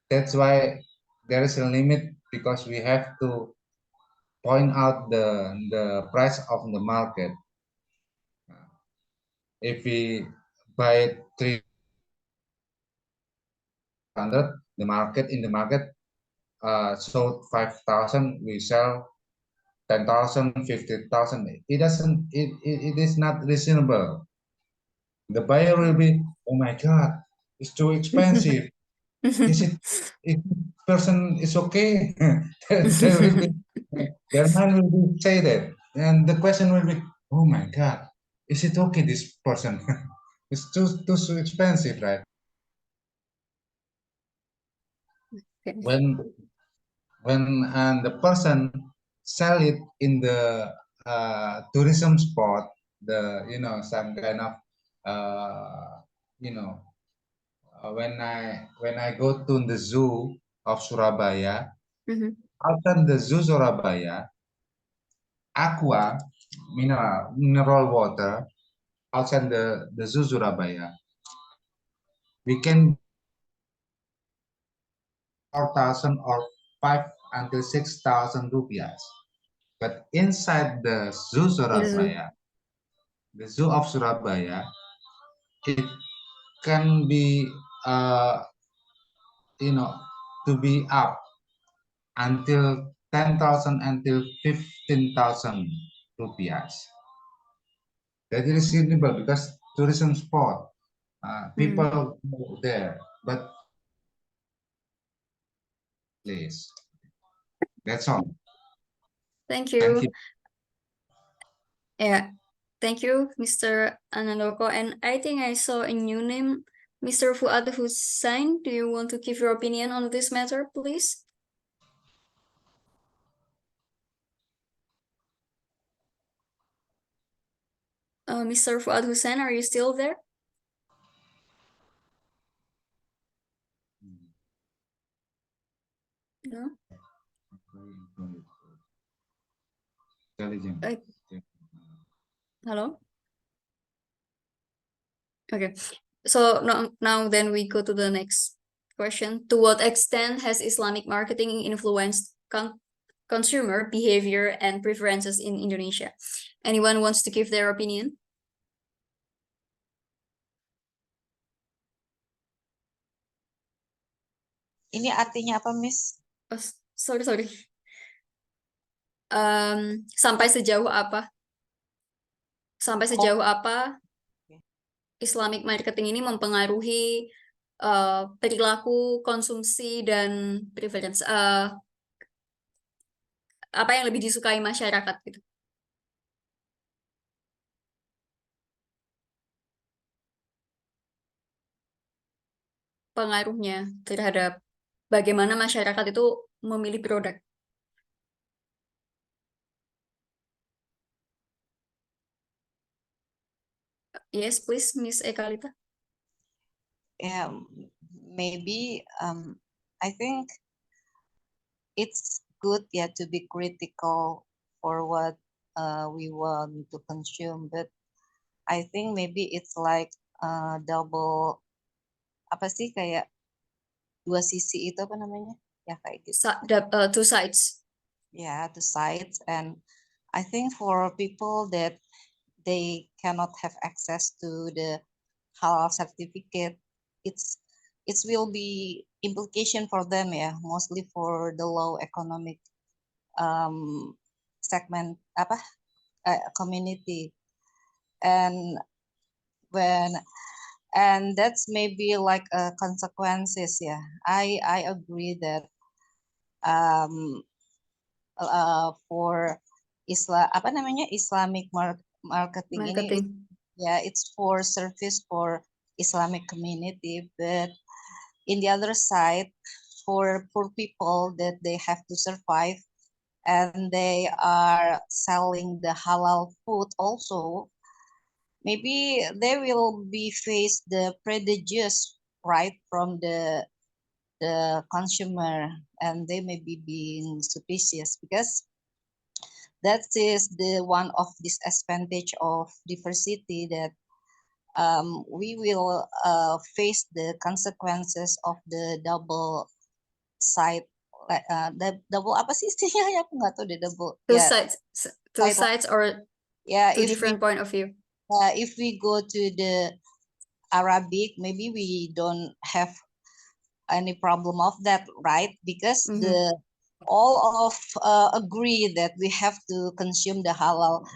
that's why there is a limit, because we have to point out the price of the market. If we buy 300, the market sold 5,000, we sell 10,000, 50,000. It is not reasonable. The buyer will be, oh my God, it's too expensive. Is person is okay? Their mind will be say that, and the question will be, oh my God, is it okay? This person, it's too expensive, right? Okay. When the person sell it in the tourism spot, some kind of when I go to the zoo of Surabaya, outside the zoo Surabaya, aqua mineral water outside the zoo Surabaya, we can 4,000 or until 6,000 rupiahs. But inside the zoo Surabaya, the zoo of Surabaya, it can be, to be up until 10,000 until 15,000 rupiahs. That is reasonable because tourism spot, people go there, but place. That's all. Thank Thank you. you. Yeah, thank you, Mr. Anandoko. And I think I saw a new name, Mr. Fuad Hussain. Do you want to give your opinion on this matter, please? Mr. Fuad Hussain, are you still there? No? Intelligent. Hello? Okay. So now then we go to the next question. To what extent has Islamic marketing influenced consumer behavior and preferences in Indonesia? Anyone wants to give their opinion? Ini artinya apa, Miss? Oh, sorry. Sampai sejauh apa? Sampai sejauh apa Islamic marketing ini mempengaruhi perilaku konsumsi dan preference, apa yang lebih disukai masyarakat gitu? Pengaruhnya terhadap bagaimana masyarakat itu memilih produk. Yes, please, Miss Ekalita. Yeah, maybe I think it's good, yeah, to be critical for what we want to consume, but I think maybe it's like double, apa sih, kayak dua sisi itu apa namanya? Ya kayak gitu. Two sides. Yeah, two sides. And I think for people that they cannot have access to the halal certificate, it will be implication for them, yeah, mostly for the low economic segment community. And that's maybe like consequences, yeah. I agree that for Islamic marketing ini, yeah, it's for service for Islamic community, but in the other side, for poor people that they have to survive and they are selling the halal food also, maybe they will be faced the prejudice, right, from the consumer, and they may be being suspicious because that is the one of disadvantage of diversity, that we will face the consequences of the double side, double apa sih istilahnya, aku nggak tahu deh, double two sides or yeah, two different point of view. If we go to the Arabic, maybe we don't have any problem of that, right? Because all of agree that we have to consume the halal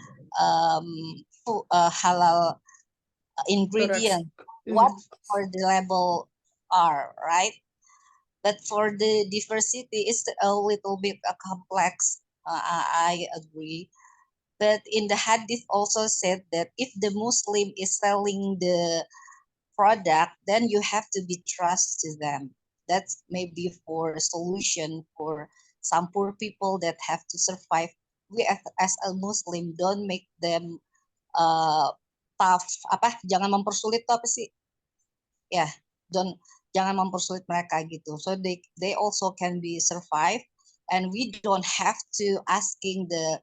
halal ingredient, what for the label are, right? But for the diversity, it's a little bit complex. I agree. But in the hadith also said that if the Muslim is selling the product, then you have to be trust to them. That's maybe for a solution for some poor people that have to survive. We as a Muslim don't make them tough. Jangan mempersulit apa sih? Yeah, jangan mempersulit mereka gitu. So they also can be survive, and we don't have to asking the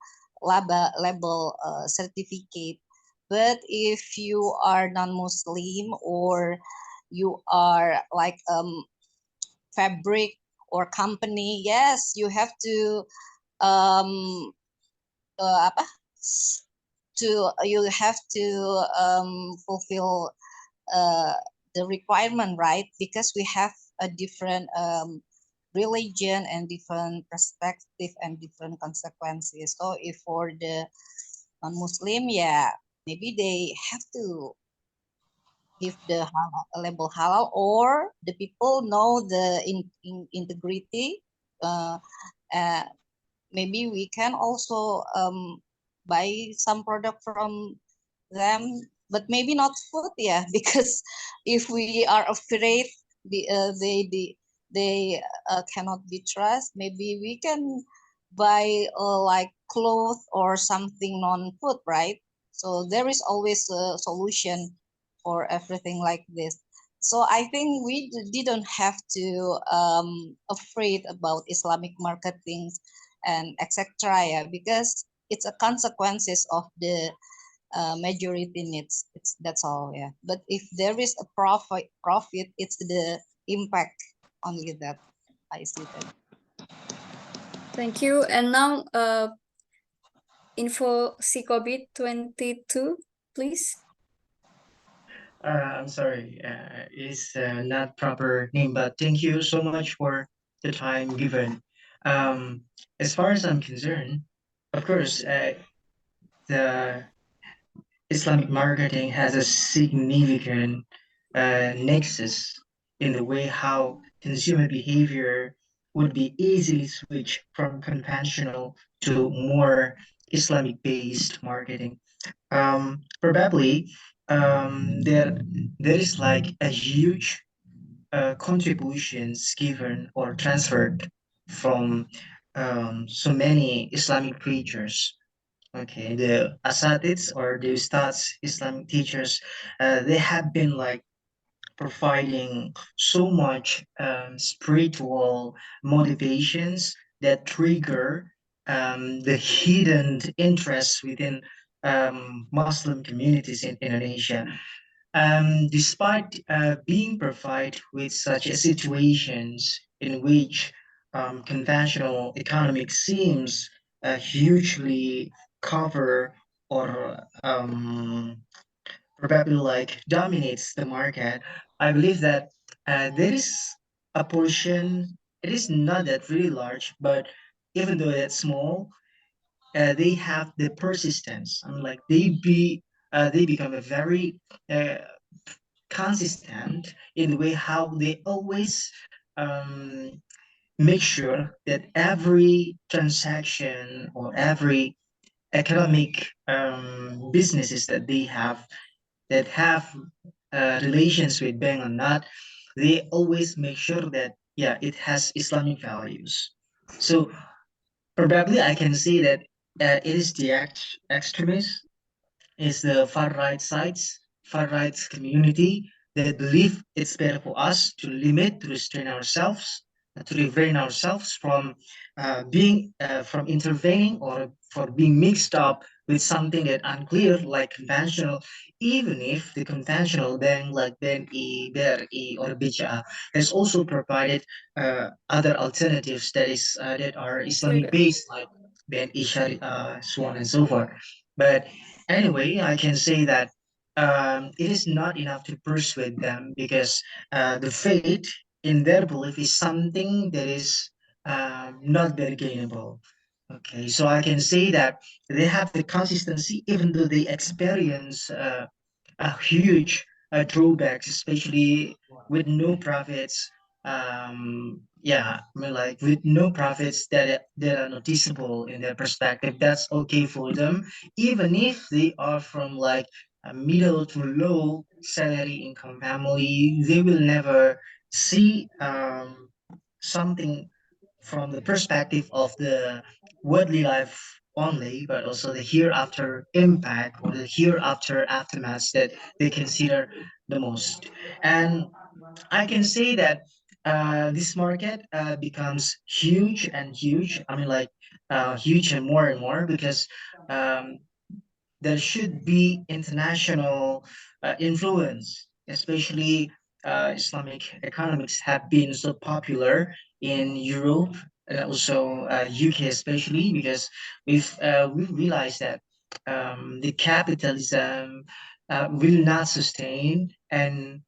label certificate. But if you are non-Muslim or you are like fabric or company, yes, you have to apa you have to fulfill the requirement, right? Because we have a different religion and different perspective and different consequences. So if for the non-Muslim, yeah, maybe they have to give the label halal, or the people know the integrity. Uh, uh, Maybe we can also buy some product from them, but maybe not food, yeah, because if we are afraid they cannot be trusted, maybe we can buy like clothes or something non-food, right? So there is always a solution for everything like this. So I think we didn't have to afraid about Islamic marketing and etc. Yeah, because it's a consequences of the majority needs. That's all. Yeah, but if there is a profit, it's the impact only that I see that. Thank you. And now, Info COVID 22, please. I'm sorry, it's not proper name, but thank you so much for the time given. Um, as far as I'm concerned, of course, the Islamic marketing has a significant nexus in the way how consumer behavior would be easily switched from conventional to more Islamic-based marketing. Probably there is like a huge contributions given or transferred from so many Islamic preachers. Okay, the asatids or the ustads, Islamic teachers, they have been like providing so much spiritual motivations that trigger the hidden interests within Muslim communities in Indonesia. Despite being provided with such situations in which conventional economic seems hugely cover or probably like dominates the market, I believe that there is a portion, it is not that really large, but even though that's small, they have the persistence. I mean, like they become a very uh, consistent in the way how they always um, make sure that every transaction or every economic businesses that they have that have relations with bank or not, they always make sure that yeah, it has Islamic values. So probably I can say that it is the extremists, is the far right sides, far right community that believe it's better for us to limit, to restrain ourselves, to refrain ourselves from being from intervening or for being mixed up with something that unclear like conventional, even if the conventional bank like BNI, BRI, or BCA has also provided other alternatives that are Islamic based like BNI, Sharia, so on and so forth. But anyway, I can say that it is not enough to persuade them because the faith in their belief is something that is not very gainable. Okay, so I can say that they have the consistency even though they experience a huge drawbacks, especially with no profits. Yeah, I mean, like with no profits that are noticeable in their perspective, that's okay for them, even if they are from like a middle to low salary income family. They will never see something from the perspective of the worldly life only, but also the hereafter impact or the hereafter aftermath that they consider the most. And I can say that this market becomes huge and huge. I mean, like huge and more because um, there should be international influence, especially Islamic economics have been so popular in Europe and also UK especially because we realized that the capitalism will not sustain and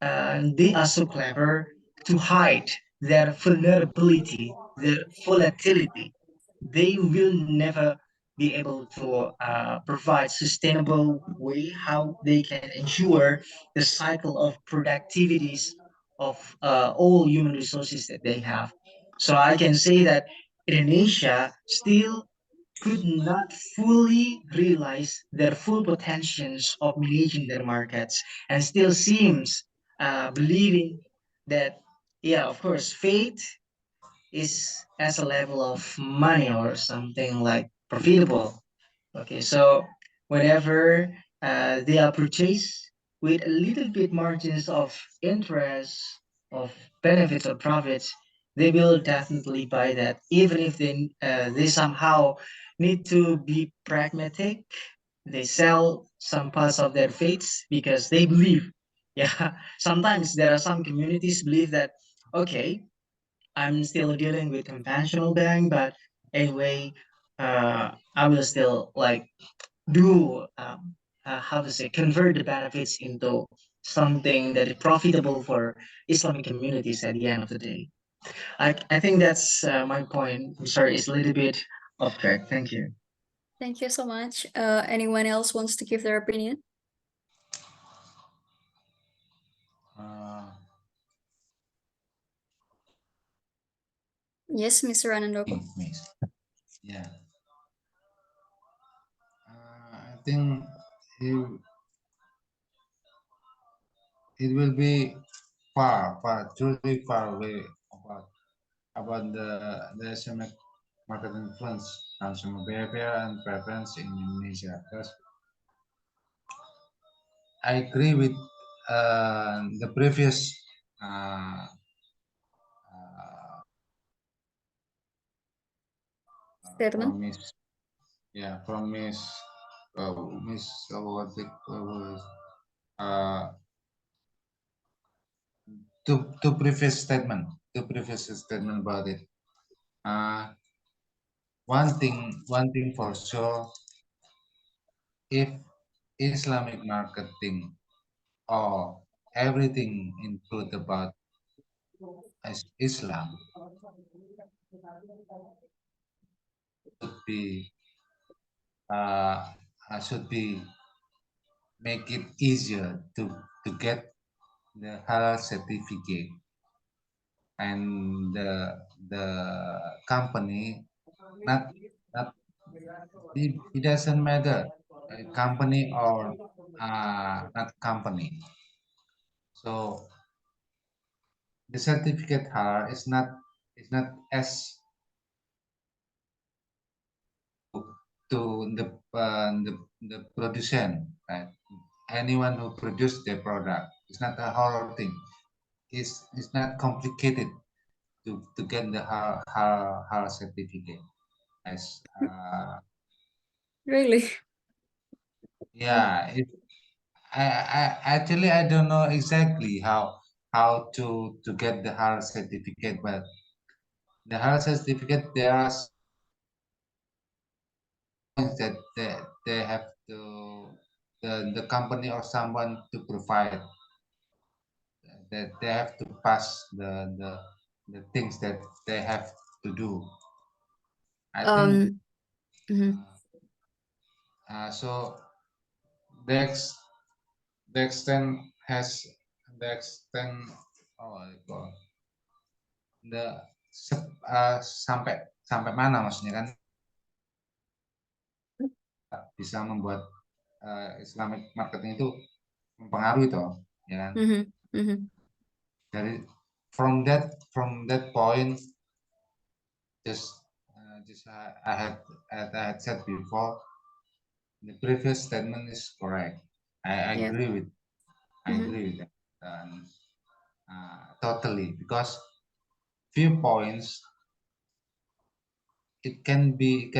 they are so clever to hide their vulnerability, their volatility. They will never be able to provide sustainable way how they can ensure the cycle of productivities of all human resources that they have. So I can say that Indonesia still could not fully realize their full potentials of managing their markets and still seems believing that, yeah, of course, faith is as a level of money or something like profitable. Okay, so whenever they are purchased with a little bit margins of interest, of benefits or profits, they will definitely buy that, even if they somehow need to be pragmatic. They sell some parts of their faiths because they believe. Yeah, sometimes there are some communities believe that okay, I'm still dealing with conventional bank, but anyway, I will still like do how to say convert the benefits into something that is profitable for Islamic communities at the end of the day. I think that's my point. I'm sorry, it's a little bit off track. Thank you. Thank you so much. Anyone else wants to give their opinion? Yes, Mr. Anandoko. Yeah. I think it will be truly far away about the Islamic market influence consumer behavior and preference in Indonesia. Because I agree with the previous uh, Statement. promise. Yeah, promise. Miss what they call it, uh, two previous statement about it. Uh, one thing for sure, if Islamic marketing or everything include about Islam be uh, should be make it easier to get the halal certificate, and the company not not it doesn't matter company or not company. So the certificate halal is not as to the producent, right? Anyone who produced the product. It's not a horror thing. It's not complicated to get the HAL certificate. As Really? yeah, I actually I don't know exactly how to get the HAL certificate, but the HAL certificate there are things that they have to the company or someone to provide, that they have to pass the things that they have to do. I think Mhm. so. The ex, the extent has the extent oh God, sampai sampai mana maksudnya kan bisa membuat Islamic marketing itu mempengaruhi toh, ya kan? Dari from that point, just I had said before, the previous statement is correct. I Yeah. agree with that totally, because few points it can be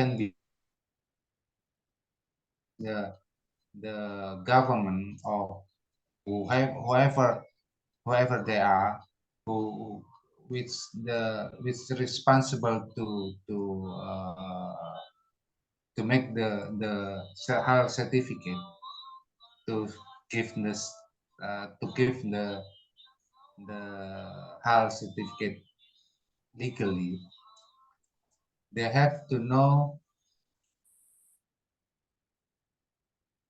the government or whoever whoever they are, who which responsible to make the halal certificate, to give this to give the halal certificate legally. They have to know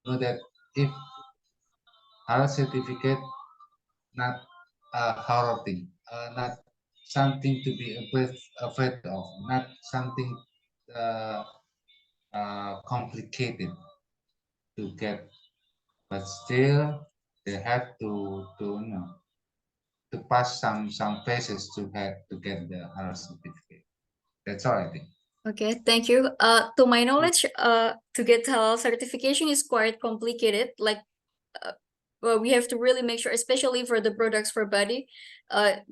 that if halal certificate not a horror thing, not something to be afraid of, not something uh, complicated to get, but still they have to pass some phases to get the halal certificate. That's all I think. Okay, thank you. To my knowledge, to get halal certification is quite complicated. Like, well, we have to really make sure, especially for the products for body,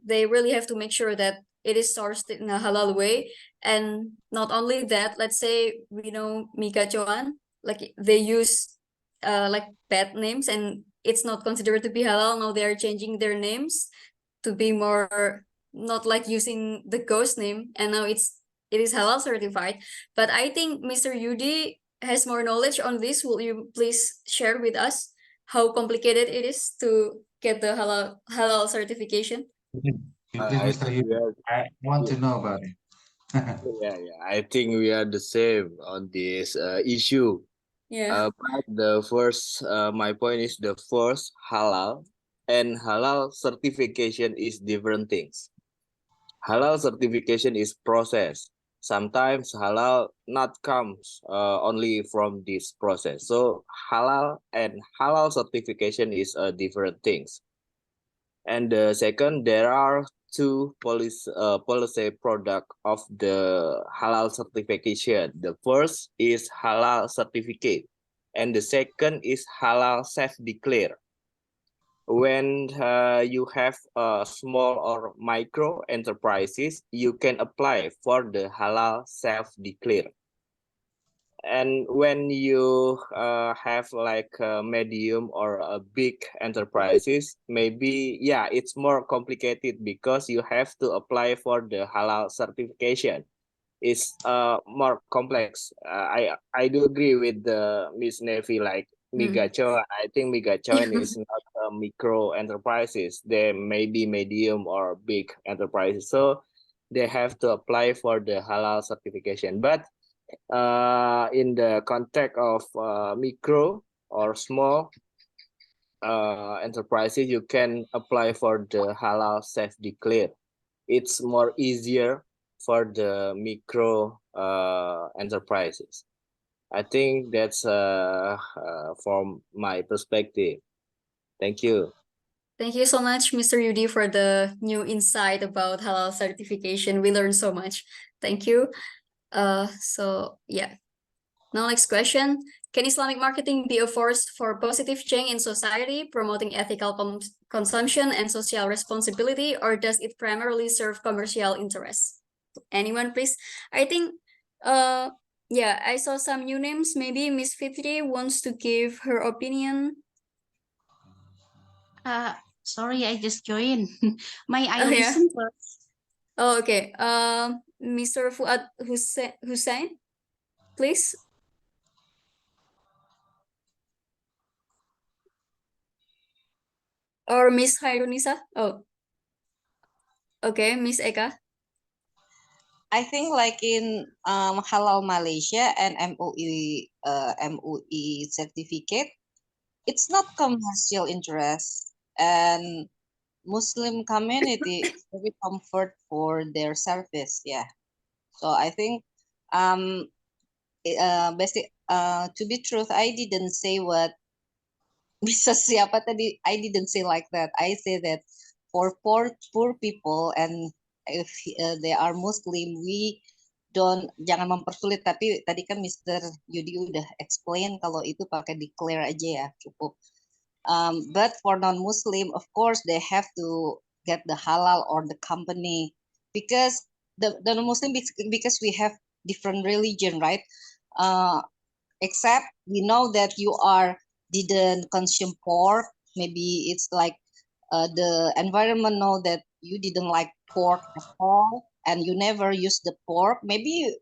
they really have to make sure that it is sourced in a halal way. And not only that, let's say we know Mika Joan, like they use like pet names and it's not considered to be halal. Now they are changing their names to be more not like using the ghost name, and now it is halal certified. But I think Mr. Yudi has more knowledge on this. Will you please share with us how complicated it is to get the halal certification? Please, I Mr. think Yu, we are, I want yeah, to know about it. yeah. I think we are the same on this issue. Yeah. But the first, my point is the first halal and halal certification is different things. Halal certification is process. Sometimes halal not comes only from this process. So halal and halal certification is different things. And the second, there are two policy product of the halal certification. The first is halal certificate, and the second is halal self-declare. When you have small or micro enterprises, you can apply for the halal self-declare. And when you have like a medium or a big enterprises, maybe, yeah, it's more complicated because you have to apply for the halal certification. It's more complex. I do agree with the Miss Nevi, like Migacho. I think Migachoan is not micro enterprises. They may be medium or big enterprises. So they have to apply for the halal certification. But in the context of micro or small enterprises, you can apply for the halal self-declare. It's more easier for the micro enterprises. I think that's from my perspective. Thank you. Thank you so much, Mr. Yudi, for the new insight about halal certification. We learned so much. Thank you. So yeah. Now, next question. Can Islamic marketing be a force for positive change in society, promoting ethical consumption and social responsibility, or does it primarily serve commercial interests? Anyone, please? I think, yeah, I saw some new names. Maybe Miss Fitri wants to give her opinion. Sorry, I just joined. May I Oh, yeah. listen first? Oh, okay. Mr. Fuad Hussein, please. Or Miss Hairunisa? Oh, okay. Miss Eka. I think like in Halal Malaysia and MUE certificate, it's not commercial interest, and Muslim community is very comfort for their service. Yeah, so I think basic to be truth, I didn't say what bisa siapa tadi. I didn't say like that. I say that for poor people, and if they are Muslim, we don't, jangan mempersulit. Tapi tadi kan Mr. Yudi udah explain kalau itu pakai declare aja ya, cukup. But for non-Muslim, of course, they have to get the halal or the company, because the non-Muslim, because we have different religion, right? Except we know that you didn't consume pork. Maybe it's like the environment know that you didn't like pork at all and you never use the pork, maybe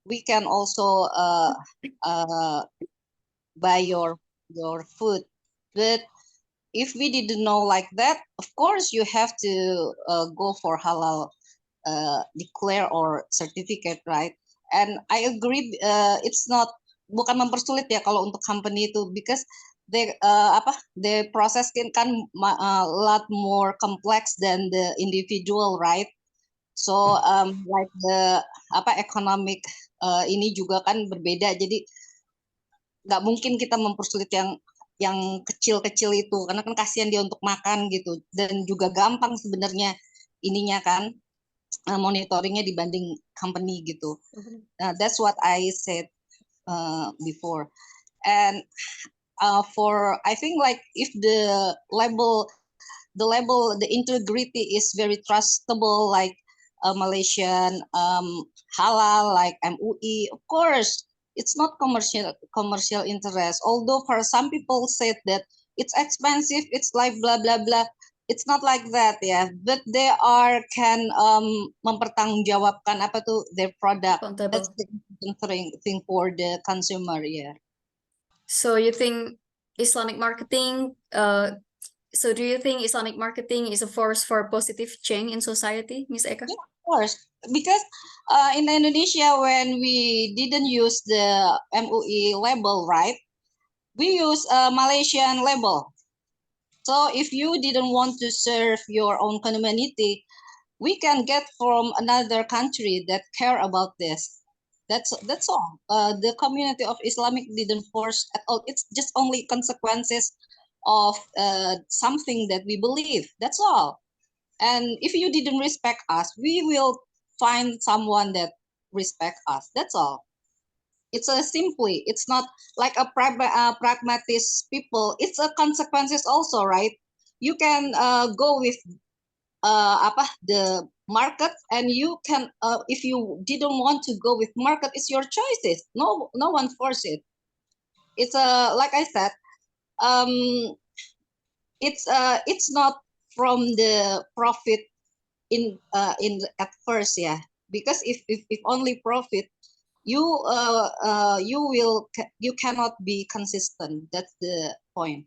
we can also buy your food. But if we didn't know like that, of course you have to go for halal declare or certificate, right? And I agree, it's not, bukan mempersulit ya kalau untuk company itu, because the process kan a lot more complex than the individual, right? So like the economic ini juga kan berbeda, jadi nggak mungkin kita mempersulit yang kecil-kecil itu, karena kan kasihan dia untuk makan gitu, dan juga gampang sebenarnya ininya kan monitoringnya dibanding company gitu. That's what I said before. And for I think like if the integrity is very trustable, like Malaysian halal, like MUI, of course it's not commercial interest. Although for some people said that it's expensive, it's like blah blah blah. It's not like that, yeah. But they can mempertanggungjawabkan their product. That's the important thing for the consumer, yeah. So you think Islamic marketing? So do you think Islamic marketing is a force for positive change in society, Miss Eka? Yeah, of course, because in Indonesia, when we didn't use the MUI label, right, we use a Malaysian label. So if you didn't want to serve your own community, we can get from another country that care about this. That's all. The community of Islamic didn't force at all. It's just only consequences of something that we believe. That's all. And if you didn't respect us, we will find someone that respect us. That's all. It's simply, it's not like a pragmatic people. It's a consequences also, right? You can go with the market, and you can if you didn't want to go with market, it's your choices. No one force it. It's like I said, it's not from the profit in at first, yeah, because if only profit, you you cannot be consistent. That's the point.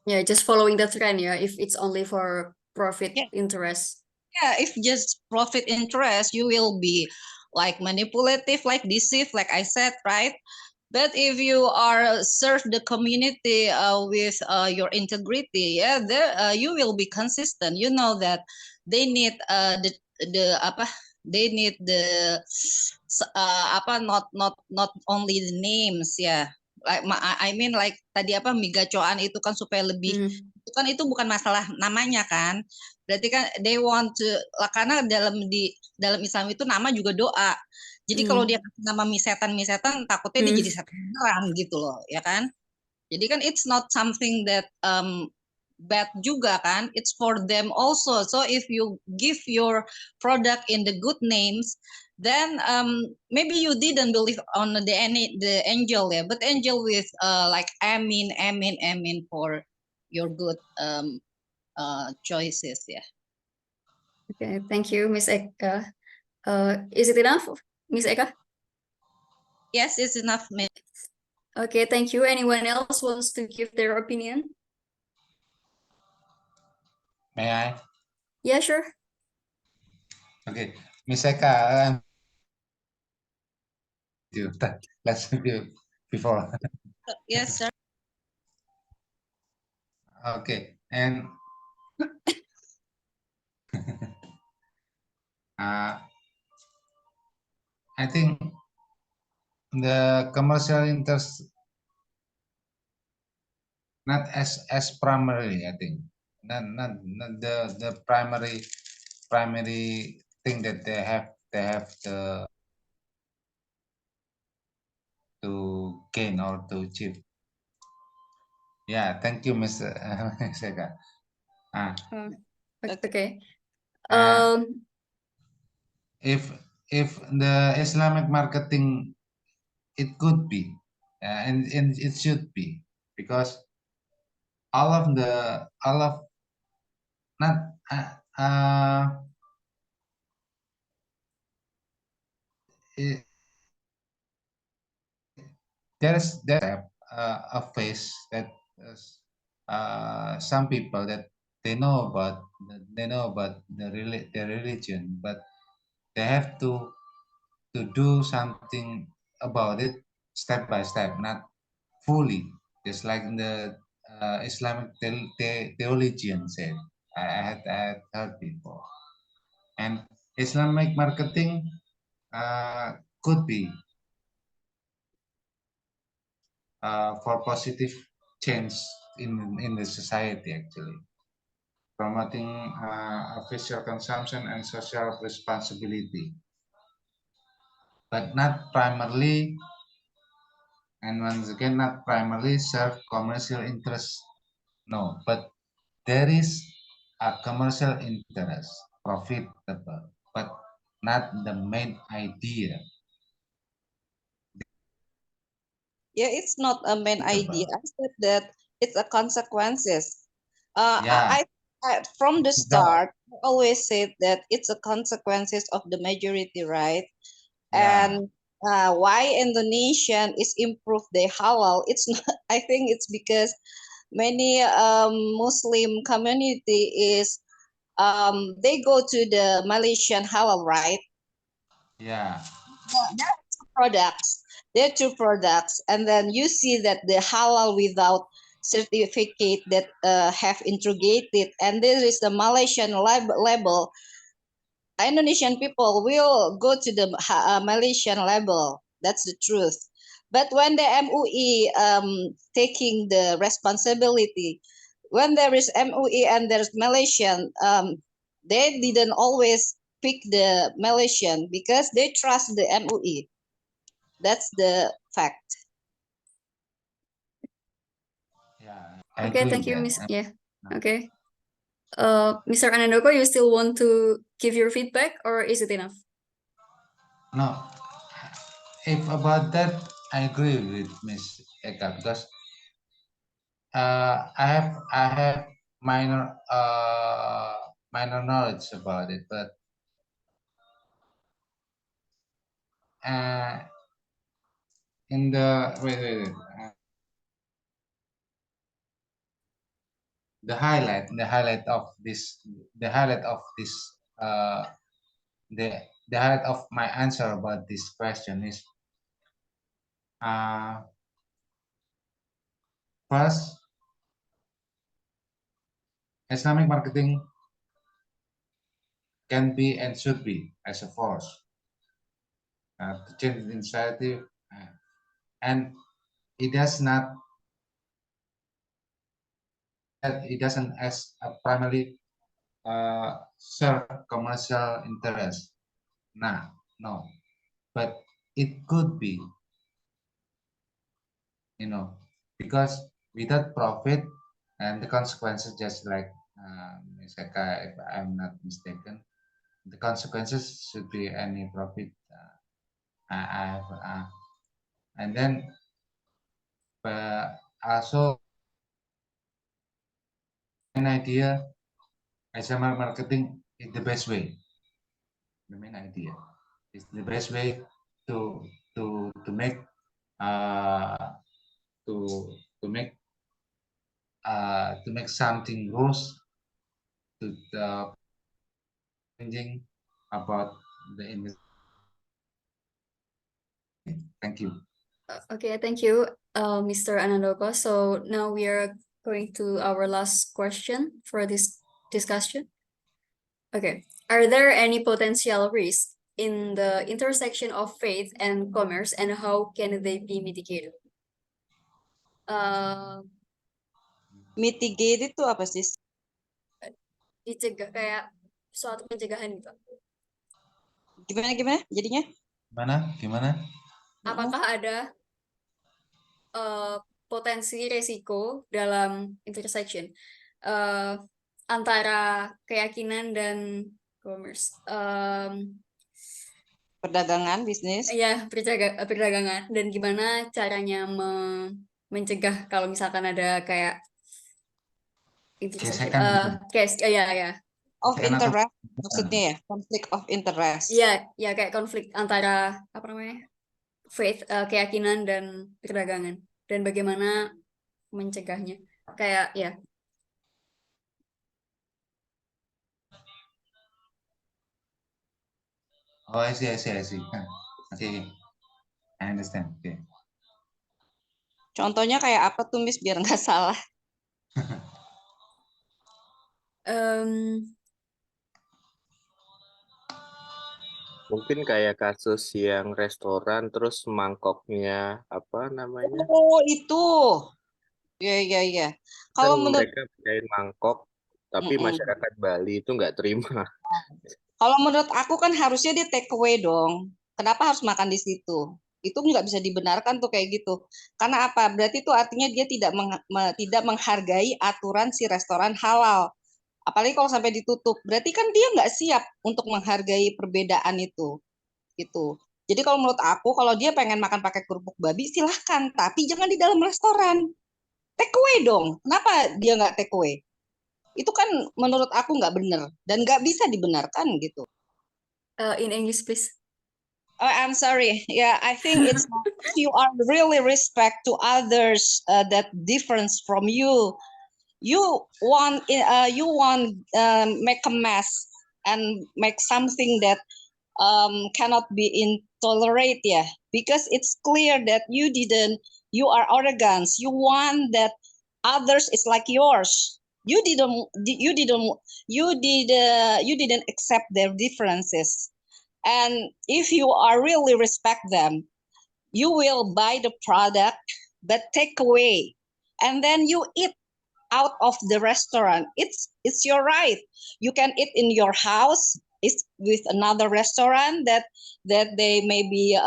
Yeah, just following the trend, yeah, if it's only for profit interest. Yeah, if just profit interest, you will be like manipulative, like deceive, like I said, right? But if you are serve the community with your integrity, yeah, there you will be consistent. You know that they need they need the not only the names, yeah. Like I mean like tadi migacoan itu kan supaya lebih itu kan itu bukan masalah namanya kan. Berarti kan they want to, karena dalam Islam itu nama juga doa. Jadi kalau dia kasih nama misetan takutnya dia jadi setan beneran gitu loh, ya kan? Jadi kan it's not something that bad juga kan, it's for them also. So if you give your product in the good names, then maybe you didn't believe on the angel, yeah, but angel with like amin for your good choices, yeah. Okay, thank you, Miss Eka. Is it enough, Miss Eka? Yes, it's enough. Okay, thank you. Anyone else wants to give their opinion? May I? Yeah, sure. Okay, Miss Eka, let's do before. Yes, sir. Okay, and I think the commercial interest not as primarily, I think not the primary thing that they have to gain or to achieve. Yeah, thank you, Mr. Sega. Okay. If the Islamic marketing, it could be, and it should be, because all of not it, there's a phase that some people that they know about the religion, but they have to do something about it step by step, not fully, just like the Islamic theologian said. I had heard before, and Islamic marketing could be for positive change in the society, actually promoting official consumption and social responsibility, but not primarily, and once again, not primarily serve commercial interests. No, but there is a commercial interest, profitable, but not the main idea. Yeah, it's not a main idea. I said that it's a consequences. Yeah, From the no, start, I always said that it's a consequences of the majority, right? yeah, And why Indonesian is improved the halal? It's not. I think it's because many Muslim community is they go to the Malaysian halal, right? yeah, There are two products. There are two products, and then you see that the halal without certificate that have integrated, and there is the Malaysian label. Indonesian people will go to the Malaysian label. That's the truth. But when the MUI taking the responsibility, when there is MUI and there's Malaysian, they didn't always pick the Malaysian because they trust the MUI. That's the fact. yeah. I Okay, agree thank with you, that. Miss. Yeah. Okay. Mr. Anandoko, you still want to give your feedback, or is it enough? No, if about that, I agree with Miss Eka because I have minor minor knowledge about it, but uh, in the wait, the highlight of this uh the the highlight of my answer about this question is uh first, Islamic marketing can be and should be as a force to change the initiative, and it does not it doesn't as a primary serve commercial interest. Nah, no, but it could be, because without profit and the consequences, just like Ms. Eka, if I'm not mistaken, the consequences should be any profit. I have, and then also an idea, SMR marketing is the best way. The main idea is the best way to to make uh to to make to make something gross to the changing about the industry. Thank you. Okay, thank you, Mr. Anandoko. So now we are going to our last question for this discussion. Okay, are there any potential risks in the intersection of faith and commerce, and how can they be mitigated? Mitigate itu apa sih? Dicegah kayak suatu pencegahan gitu. Gimana jadinya? Gimana? Apakah ada potensi resiko dalam intersection antara keyakinan dan commerce? Perdagangan, bisnis. Ya, perdagangan, dan gimana caranya mencegah kalau misalkan ada kayak intersection. Gesekan gitu. Case, ya. Of Karena interest maksudnya ya, conflict of interest. Ya kayak konflik antara apa namanya? Faith, keyakinan dan perdagangan, dan bagaimana mencegahnya. Kayak ya. Oh, I see. Okay. I understand. Okay. Contohnya kayak apa tuh Miss biar nggak salah? Em, Mungkin kayak kasus yang restoran terus mangkoknya apa namanya? Oh, itu. Ya. Kan Kalau menurut mereka pakai mangkok, tapi Mm-mm. masyarakat Bali itu nggak terima. Kalau menurut aku kan harusnya dia take away dong. Kenapa harus makan di situ? Itu nggak bisa dibenarkan tuh kayak gitu. Karena apa? Berarti itu artinya dia tidak menghargai aturan si restoran halal. Apalagi kalau sampai ditutup. Berarti kan dia nggak siap untuk menghargai perbedaan itu. Gitu. Jadi kalau menurut aku, kalau dia pengen makan pakai kerupuk babi, silahkan. Tapi jangan di dalam restoran. Take away dong. Kenapa dia nggak take away? Itu kan menurut aku nggak benar. Dan nggak bisa dibenarkan gitu. in English, please. Oh, I'm sorry. Yeah, I think it's if you are really respect to others that difference from you. You want make a mess and make something that cannot be intolerate. Yeah, because it's clear that you are arrogant. You want that others is like yours. You didn't accept their differences. And if you are really respect them, you will buy the product, but take away, and then you eat out of the restaurant. It's your right. You can eat in your house. It's with another restaurant that they maybe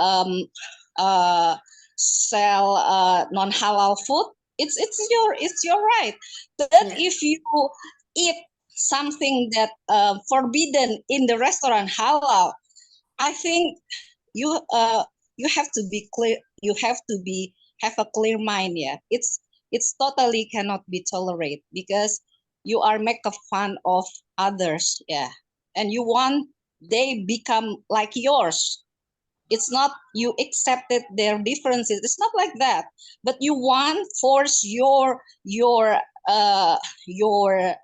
sell non halal food. It's your right. But if you eat something that forbidden in the restaurant halal, I think you have to be clear. You have to have a clear mind. Yeah, it's totally cannot be tolerated because you are make a fun of others. Yeah, and you want they become like yours. It's not you accepted their differences. It's not like that. But you want force uh your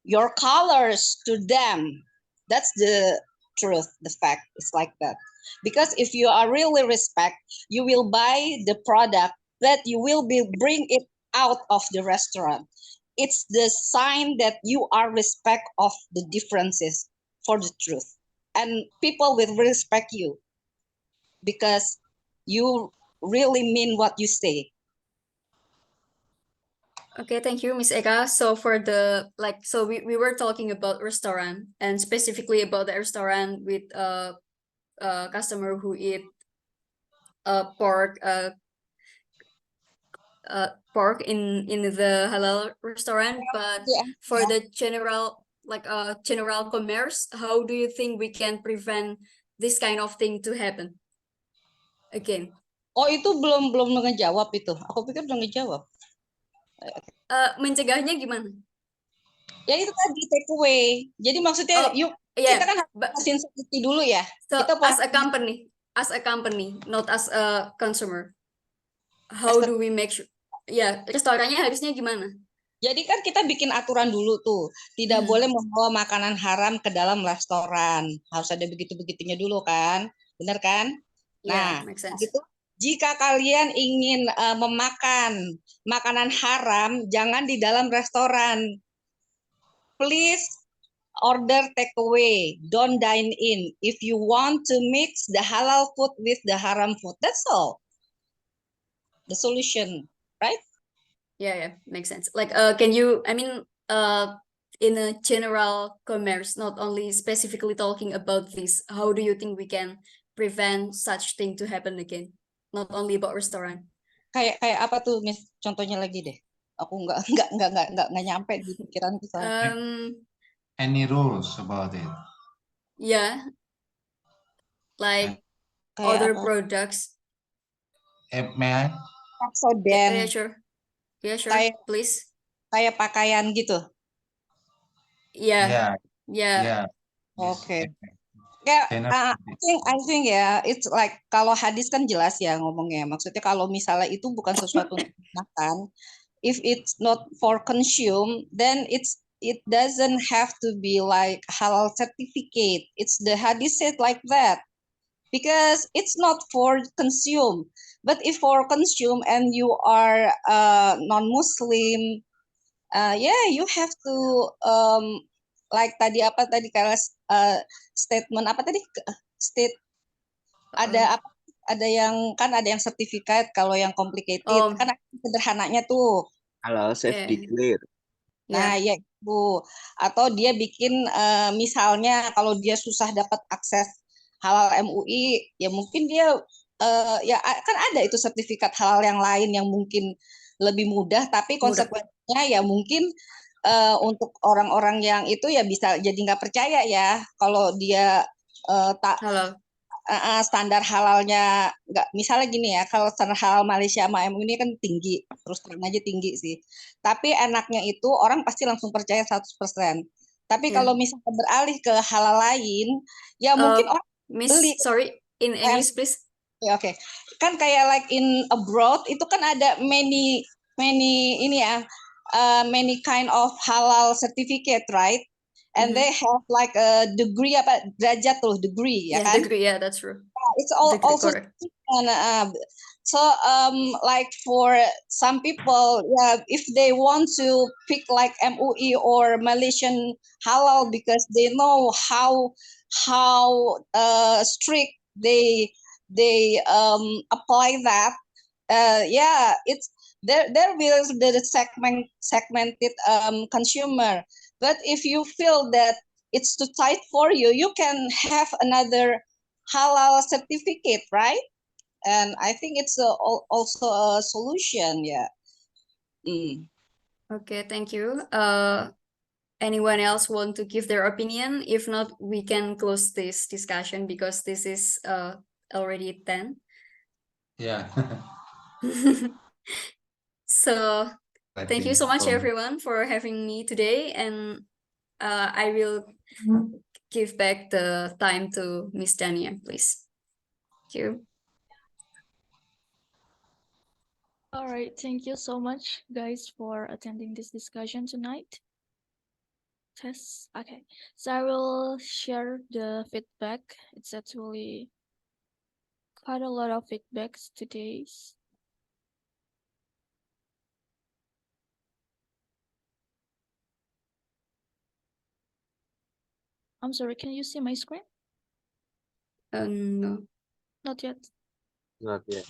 your colors to them. That's the truth, the fact. It's like that. Because if you are really respect, you will buy the product that you will be bring it out of the restaurant. It's the sign that you are respect of the differences for the truth. And people will respect you because you really mean what you say. Okay, thank you, Miss Eka. So for the so we were talking about restaurant and specifically about the restaurant with a customer who eat pork pork in the halal restaurant. But for the general general commerce, how do you think we can prevent this kind of thing to happen again? Oh, itu belum ngejawab itu. Aku pikir udah ngejawab. Mencegahnya gimana? Ya itu tadi take away. Jadi maksudnya kita kan harus sensitivity dulu ya. So kita as a company, not as a consumer, how do we make sure? Ya, restorannya harusnya gimana? Jadi kan kita bikin aturan dulu tuh, tidak boleh membawa makanan haram ke dalam restoran. Harus ada begitu-begitunya dulu kan, benar kan? Nah, gitu. Jika kalian ingin memakan makanan haram, jangan di dalam restoran. Please order takeaway, don't dine in. If you want to mix the halal food with the haram food, that's all. The solution, right? Yeah, makes sense. Like, can you? I mean, in a general commerce, not only specifically talking about this, how do you think we can prevent such thing to happen again? Not only about restaurant. Kayak apa tuh, Miss? Contohnya lagi deh. Aku nggak nyampe di pikiranku soalnya. Any rules about it? Yeah, like other products. May I? So then, yeah, sure, kayak, please. kayak pakaian gitu. Yeah. Yeah, Yeah. Oke. Kayak China. I think ya, it's like kalau hadis kan jelas ya ngomongnya. Maksudnya kalau misalnya itu bukan sesuatu untuk makan, if it's not for consume, then it doesn't have to be like halal certificate. It's the hadis said like that because it's not for consume. But if for consume and you are non-Muslim, yeah, you have to like tadi apa tadi kalau statement apa tadi state ada apa ada yang kan ada yang sertifikat kalau yang complicated kan sederhananya tuh Halal safety clear. nah ya Bu atau dia bikin misalnya kalau dia susah dapat akses halal MUI ya mungkin dia ya kan ada itu sertifikat halal yang lain yang mungkin lebih mudah tapi konsekuensinya ya mungkin untuk orang-orang yang itu ya bisa jadi nggak percaya ya kalau dia tak standar halalnya nggak misalnya gini ya kalau standar halal Malaysia sama MUI ini kan tinggi terus terang aja tinggi sih tapi enaknya itu orang pasti langsung percaya 100%. Tapi kalau misalnya beralih ke halal lain ya mungkin orang beli. Sorry, in English please. Oke. Kan kayak like in abroad itu kan ada many ini ya many kind of halal certificate, right? And they have like a degree apa derajat tuh degree ya kan? Degree, yeah, that's true. It's also so like for some people yeah if they want to pick like MUI or Malaysian halal because they know how strict they apply that yeah it's there will the segmented consumer but if you feel that it's too tight for you you can have another halal certificate, right? And I think it's also a solution, yeah. Okay, thank you. Anyone else want to give their opinion? If not, we can close this discussion because this is already 10. Yeah. So thank you so much everyone for having me today and I will give back the time to Miss Dania, please. Thank you. All right, thank you so much, guys, for attending this discussion tonight. Okay, so I will share the feedback. It's actually quite a lot of feedbacks today. I'm sorry, can you see my screen? No. Not yet. Not yet.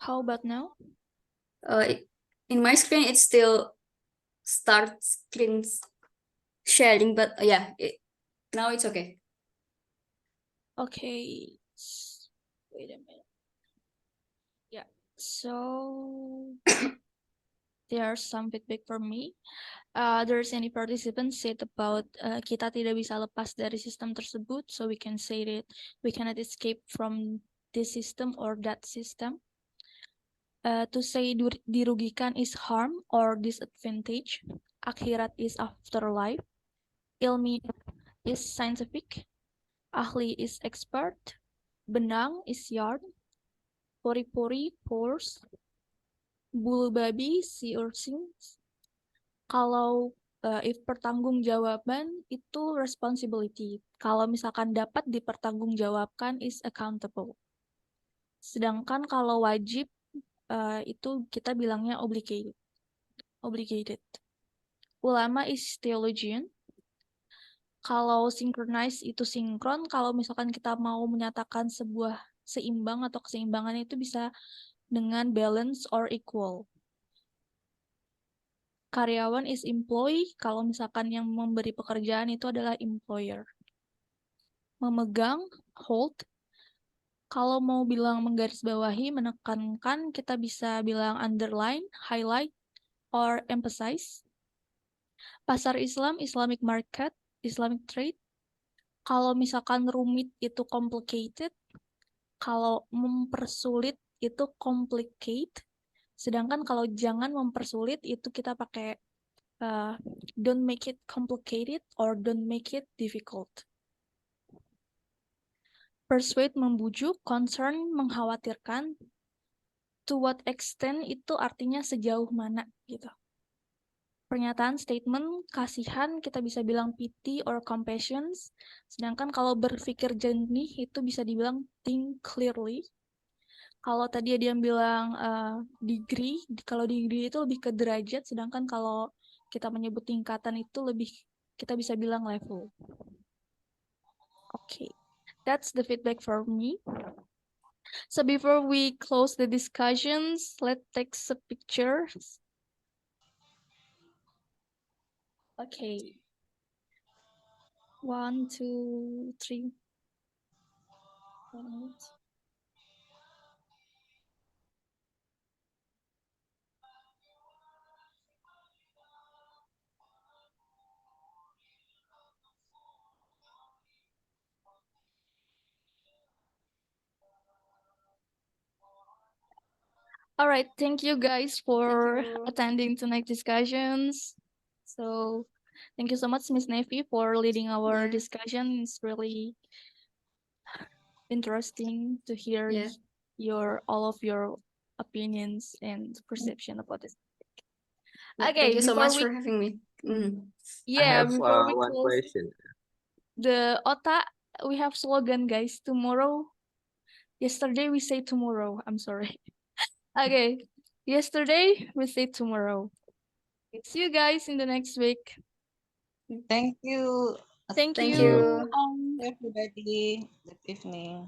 How about now? In my screen, it still starts screen sharing, but yeah, now it's okay. Okay, wait a minute. Yeah, so there are some feedback for me. There's any participant said about kita tidak bisa lepas dari sistem tersebut, so we can say that we cannot escape from this system or that system. To say dirugikan is harm or disadvantage. Akhirat is afterlife. Ilmiah is scientific. Ahli is expert. Benang is yarn. Pori-pori pores. Bulu babi sea urchins. Kalau if pertanggungjawaban itu responsibility. Kalau misalkan dapat dipertanggungjawabkan is accountable. Sedangkan kalau wajib itu kita bilangnya obligated. Ulama is theologian. Kalau synchronize itu sinkron, kalau misalkan kita mau menyatakan sebuah seimbang atau keseimbangan itu bisa dengan balance or equal. Karyawan is employee, kalau misalkan yang memberi pekerjaan itu adalah employer. Memegang, hold. Kalau mau bilang menggarisbawahi, menekankan, kita bisa bilang underline, highlight, or emphasize. Pasar Islam, Islamic market, Islamic trade. Kalau misalkan rumit itu complicated. Kalau mempersulit itu complicate, sedangkan kalau jangan mempersulit itu kita pakai don't make it complicated or don't make it difficult. Persuade membujuk, concern mengkhawatirkan, to what extent itu artinya sejauh mana gitu. Pernyataan statement kasihan kita bisa bilang pity or compassion, sedangkan kalau berpikir jernih itu bisa dibilang think clearly. Kalau tadi dia bilang degree, kalau degree itu lebih ke derajat, sedangkan kalau kita menyebut tingkatan itu lebih kita bisa bilang level. Okay, that's the feedback for me. So before we close the discussions, let's take some pictures. Okay. 1, 2, 3. All right, thank you guys for attending tonight's discussions. So thank you so much, Miss Nevi, for leading our discussion. It's really interesting to hear all of your opinions and perception about this. Okay, thank you so before much for having me. Yeah, I have before we one close question. the OTA, we have slogan, guys. Tomorrow. Yesterday we say tomorrow. I'm sorry. Okay. Yesterday we say tomorrow. See you guys in the next week. Thank you. Thank Thank you. you. Everybody. Good evening.